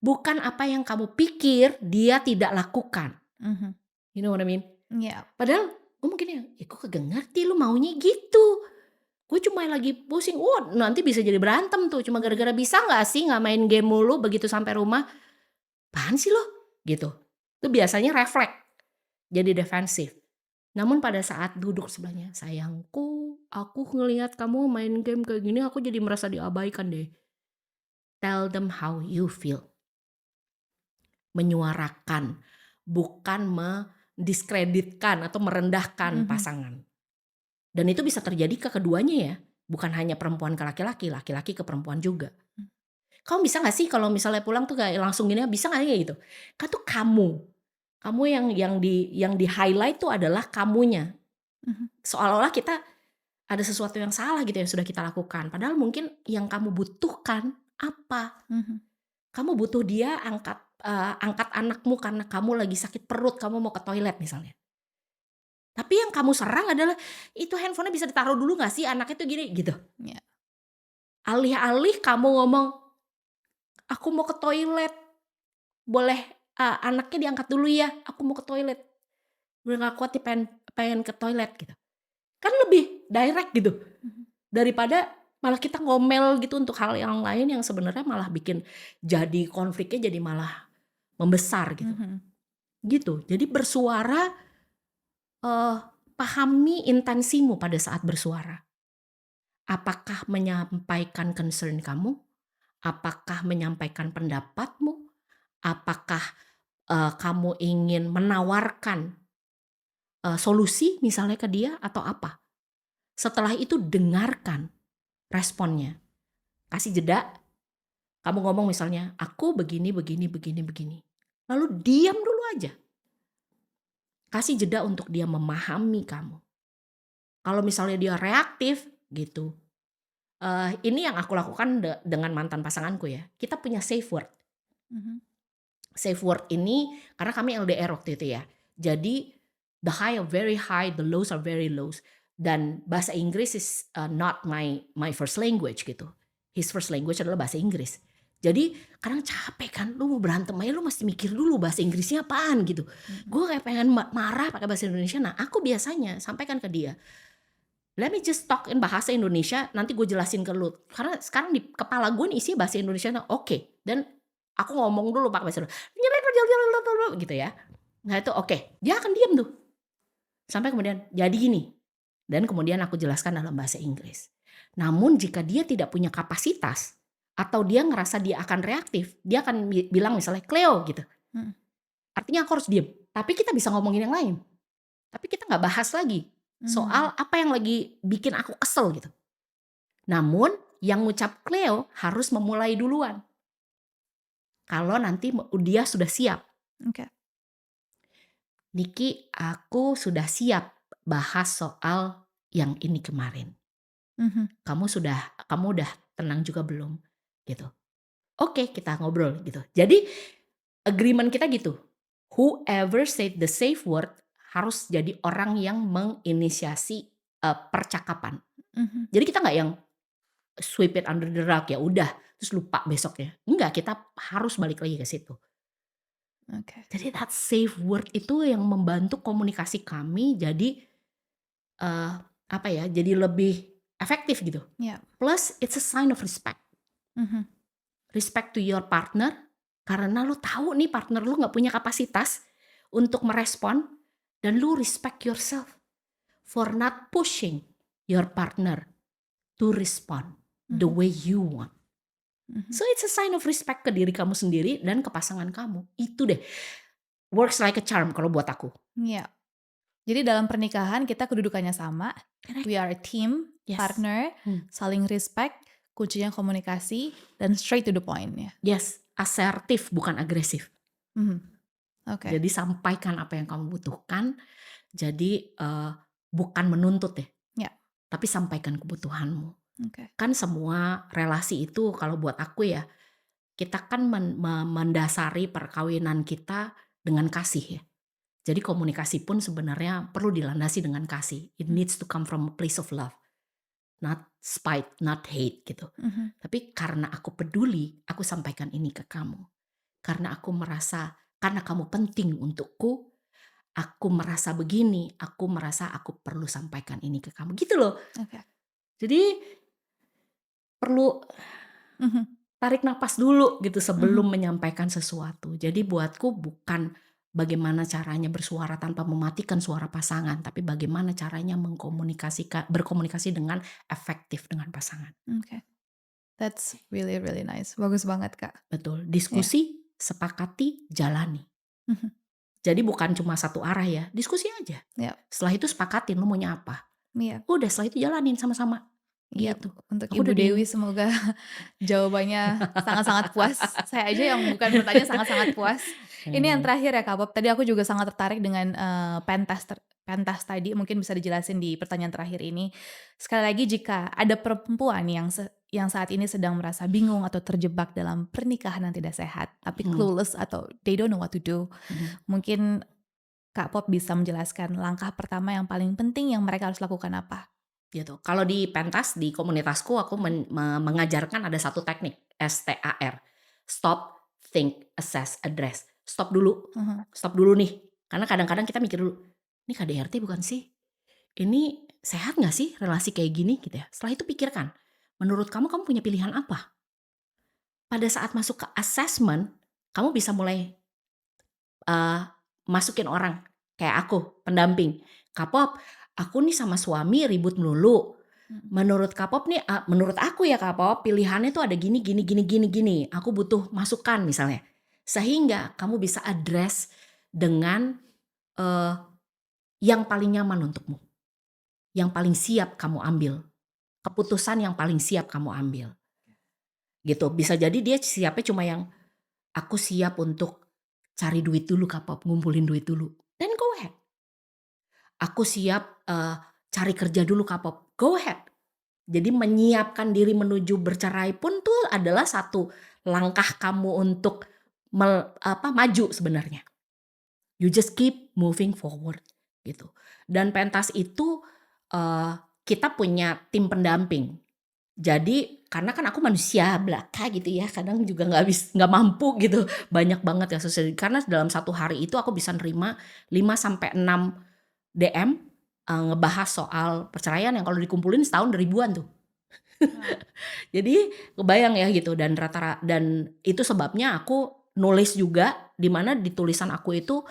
Bukan apa yang kamu pikir dia tidak lakukan. You know what I mean? Yeah. Padahal gue mungkin ya gue kagak ngerti lu maunya gitu. Gue cuma lagi pusing, nanti bisa jadi berantem tuh. Cuma gara-gara bisa gak sih gak main game mulu begitu sampai rumah. Apaan sih lo? Gitu. Itu biasanya refleks. Jadi defensif. Namun pada saat duduk sebelahnya, sayangku, aku ngelihat kamu main game kayak gini, aku jadi merasa diabaikan deh. Tell them how you feel. Menyuarakan. Bukan mendiskreditkan atau merendahkan pasangan. Dan itu bisa terjadi ke keduanya ya. Bukan hanya perempuan ke laki-laki, laki-laki ke perempuan juga. Kamu bisa gak sih kalau misalnya pulang tuh kayak langsung gini, bisa gak ya gitu? Kan tuh kamu yang di highlight tuh adalah kamunya. Seolah-olah kita ada sesuatu yang salah gitu yang sudah kita lakukan. Padahal mungkin yang kamu butuhkan apa? Mhm. Kamu butuh dia angkat anakmu karena kamu lagi sakit perut, kamu mau ke toilet misalnya. Tapi yang kamu serang adalah, "Itu handphonenya bisa ditaruh dulu nggak sih? Anaknya tuh gini," gitu. Iya. Alih-alih kamu ngomong, "Aku mau ke toilet, boleh anaknya diangkat dulu ya, aku mau ke toilet. Udah nggak kuat nih pengen pengen ke toilet," gitu. Kan lebih direct gitu, Mhm. daripada malah kita ngomel gitu untuk hal yang lain yang sebenarnya malah bikin jadi konfliknya jadi malah membesar gitu. Mhm. Gitu. Jadi bersuara, eee, pahami intensimu pada saat bersuara. Apakah menyampaikan concern kamu? Apakah menyampaikan pendapatmu? Apakah, kamu ingin menawarkan, solusi misalnya ke dia atau apa? Setelah itu dengarkan responnya, kasih jeda, kamu ngomong misalnya, "Aku begini begini begini begini." Lalu diam dulu aja, kasih jeda untuk dia memahami kamu. Kalau misalnya dia reaktif gitu, ini yang aku lakukan dengan mantan pasanganku ya, kita punya safe word. Mhm. Safe word ini karena kami LDR waktu itu ya. Jadi the high are very high, the lows are very lows. Dan bahasa Inggris is not my first language gitu. His first language adalah bahasa Inggris. Jadi kadang capek kan, lu mau berantem aja lu mesti mikir dulu bahasa Inggrisnya apaan gitu. Mhm. Gue kayak pengen marah pakai bahasa Indonesia. Nah aku biasanya sampaikan ke dia, let me just talk in bahasa Indonesia, nanti gue jelasin ke lu. Karena sekarang di kepala gue nih isi bahasa Indonesia, oke. Dan aku ngomong dulu pakai bahasa Indonesia, gitu ya. Nah itu oke, dia akan diam tuh. Sampai kemudian, jadi gini. Dan kemudian aku jelaskan dalam bahasa Inggris. Namun jika dia tidak punya kapasitas, atau dia ngerasa dia akan reaktif, dia akan bilang misalnya, Cleo gitu. Mhm. Artinya aku harus diam. Tapi kita bisa ngomongin yang lain. Tapi kita nggak bahas lagi soal apa yang lagi bikin aku kesel gitu. Namun yang ngucap Cleo harus memulai duluan. Kalau nanti dia sudah siap. Oke. Niki, aku sudah siap bahas soal yang ini kemarin. Mhm. Kamu udah tenang juga belum? Gitu. Oke, kita ngobrol gitu. Jadi agreement kita gitu. Whoever said the safe word harus jadi orang yang menginisiasi percakapan. Mhm. Jadi kita nggak yang sweep it under the rug, ya udah terus lupa besoknya. Enggak, kita harus balik lagi ke situ. Oke. Jadi that safe word itu yang membantu komunikasi kami jadi apa ya, jadi lebih efektif gitu. Iya. Plus it's a sign of respect. Mhm. Respect to your partner karena lu tahu nih partner lu nggak punya kapasitas untuk merespon dan lu respect yourself for not pushing your partner to respond the Mhm. way you want. Mhm. So it's a sign of respect ke diri kamu sendiri dan ke pasangan kamu. Itu deh. Works like a charm kalau buat aku. Iya. Jadi dalam pernikahan kita kedudukannya sama, Correct. we are a team, Yes. partner, saling respect, kuncinya komunikasi, dan straight to the point ya. Yes, asertif bukan agresif. Mhm. Oke. Jadi sampaikan apa yang kamu butuhkan. Jadi bukan menuntut ya. Ya. Tapi sampaikan kebutuhanmu. Oke. Kan semua relasi itu kalau buat aku ya, kita kan mendasari perkawinan kita dengan kasih ya. Jadi komunikasi pun sebenarnya perlu dilandasi dengan kasih. It needs to come from a place of love. Not spite, not hate gitu. Mhm. Tapi karena aku peduli, aku sampaikan ini ke kamu. Karena aku merasa, karena kamu penting untukku, aku merasa begini, aku merasa aku perlu sampaikan ini ke kamu. Gitu loh. Oke. Jadi perlu Mhm. tarik napas dulu gitu sebelum Mhm. menyampaikan sesuatu. Jadi buatku bukan bagaimana caranya bersuara tanpa mematikan suara pasangan, tapi bagaimana caranya berkomunikasi dengan efektif dengan pasangan. Oke. That's really really nice. Bagus banget, Kak. Betul, Iya. diskusi, sepakati, jalani. Mhm. Jadi bukan cuma satu arah ya, diskusi aja. Iya. Setelah itu sepakatin lu maunya apa. Iya. Udah setelah itu jalanin sama-sama. Iya. Gitu. Untuk Aku Ibu udah Dewi semoga jawabannya sangat-sangat puas. Saya aja yang bukan bertanya sangat-sangat puas. Ini yang terakhir ya Kak Bob, tadi aku juga sangat tertarik dengan pentas tadi, mungkin bisa dijelasin di pertanyaan terakhir ini. Sekali lagi jika ada perempuan yang saat ini sedang merasa bingung atau terjebak dalam pernikahan yang tidak sehat, tapi Mhm, clueless atau they don't know what to do, mhm. mungkin Kak Pop bisa menjelaskan langkah pertama yang paling penting yang mereka harus lakukan apa? Gitu. Kalau di pentas, di komunitasku aku mengajarkan ada satu teknik, STAR, stop, think, assess, address. Mhm. Stop dulu nih. Karena kadang-kadang kita mikir dulu, ini KDRT bukan sih? Ini sehat nggak sih relasi kayak gini gitu ya? Setelah itu pikirkan, menurut kamu punya pilihan apa? Pada saat masuk ke assessment, kamu bisa mulai Eee, masukin orang, kayak aku, pendamping, "Kak Pop, aku nih sama suami ribut melulu. Mhm. Menurut Kak Pop nih, menurut aku ya Kak Pop, pilihannya tuh ada gini gini gini gini gini. Aku butuh masukan," misalnya. Sehingga kamu bisa address dengan, eee, yang paling nyaman untukmu, yang paling siap kamu ambil, keputusan yang paling siap kamu ambil, gitu. Bisa jadi dia siapnya cuma yang, "Aku siap untuk cari duit dulu Kak Pop, ngumpulin duit dulu." Then go ahead. Aku siap, cari kerja dulu Kapok, go ahead. Jadi menyiapkan diri menuju bercerai pun tuh adalah satu langkah kamu untuk maju sebenarnya. You just keep moving forward gitu. Dan pentas itu, eee, kita punya tim pendamping. Jadi karena kan aku manusia belaka gitu ya, kadang juga nggak mampu gitu, banyak banget ya karena dalam satu hari itu aku bisa nerima 5 sampai 6 DM, ngebahas soal perceraian yang kalau dikumpulin setahun udah ribuan tuh. Wow. Jadi kebayang ya gitu dan itu sebabnya aku nulis juga, di mana di tulisan aku itu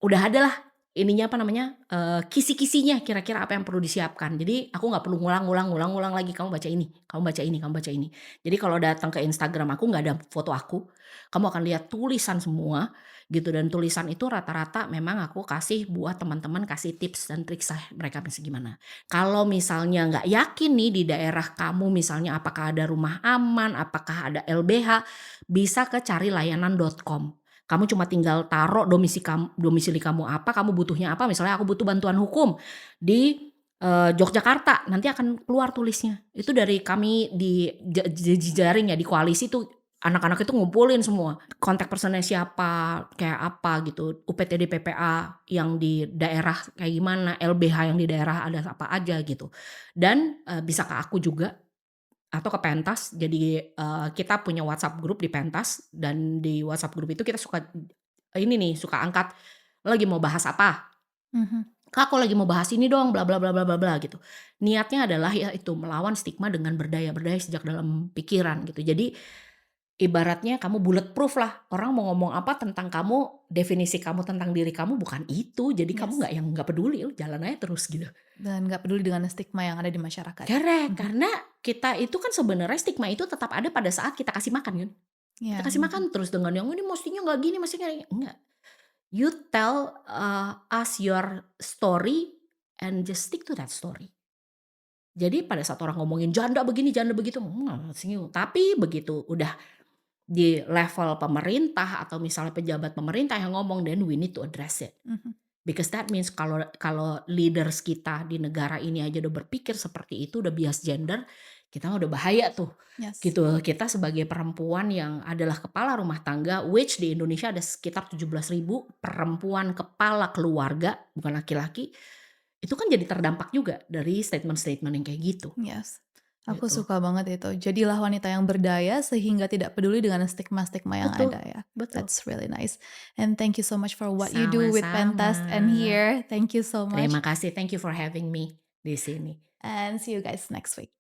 udah ada lah ininya, apa namanya, kisi-kisinya kira-kira apa yang perlu disiapkan. Jadi aku nggak perlu ngulang-ngulang lagi, "Kamu baca ini, kamu baca ini, kamu baca ini." Jadi kalau datang ke Instagram aku nggak ada foto aku, kamu akan lihat tulisan semua gitu dan tulisan itu rata-rata memang aku kasih buat teman-teman, kasih tips dan trik mereka mesti gimana. Kalau misalnya nggak yakin nih di daerah kamu misalnya apakah ada rumah aman, apakah ada LBH, bisa ke carilayanan.com. Kamu cuma tinggal taruh domisili kamu apa, kamu butuhnya apa, misalnya aku butuh bantuan hukum di, Yogyakarta, nanti akan keluar tulisnya. Itu dari kami di jejaring ya, di koalisi tuh anak-anak itu ngumpulin semua, kontak personnya siapa, kayak apa gitu, UPTD PPA yang di daerah kayak gimana, LBH yang di daerah ada apa aja gitu. Dan, bisa ke aku juga atau ke pentas. Jadi, kita punya WhatsApp grup di pentas dan di WhatsApp grup itu kita suka ini nih, suka angkat, "Lo lagi mau bahas apa?" Mhm. "Kak, aku lagi mau bahas ini dong, bla bla bla bla bla bla," gitu. Niatnya adalah ya itu, melawan stigma dengan berdaya, berdaya sejak dalam pikiran gitu. Jadi ibaratnya kamu bulletproof lah, orang mau ngomong apa tentang kamu, definisi kamu tentang diri kamu bukan itu, jadi kamu Yes. nggak peduli, lu jalan aja terus gitu. Dan nggak peduli dengan stigma yang ada di masyarakat. Correct, Mhm. karena kita itu kan sebenarnya stigma itu tetap ada pada saat kita kasih makan kan. Kita Iya, kasih makan terus dengan yang, "Ini mestinya nggak gini, mestinya kayak enggak." You tell, us your story and just stick to that story. Jadi pada saat orang ngomongin janda begini, janda begitu, tapi begitu udah di level pemerintah atau misalnya pejabat pemerintah yang ngomong, then we need to address it. mhm, Because that means kalau kalau leaders kita di negara ini aja udah berpikir seperti itu, udah bias gender, kita mah udah bahaya tuh, yes. gitu. Kita sebagai perempuan yang adalah kepala rumah tangga, which di Indonesia ada sekitar 17.000 perempuan kepala keluarga, bukan laki-laki, itu kan jadi terdampak juga dari statement-statement yang kayak gitu, Yes. Aku gitu. suka banget itu. Jadilah wanita yang berdaya sehingga tidak peduli dengan stigma-stigma yang Betul, ada ya. betul. That's really nice. And thank you so much for what you do with Sama-sama. Pentas and here. Thank you so Terima much. kasih, thank you for having me di sini. And see you guys next week.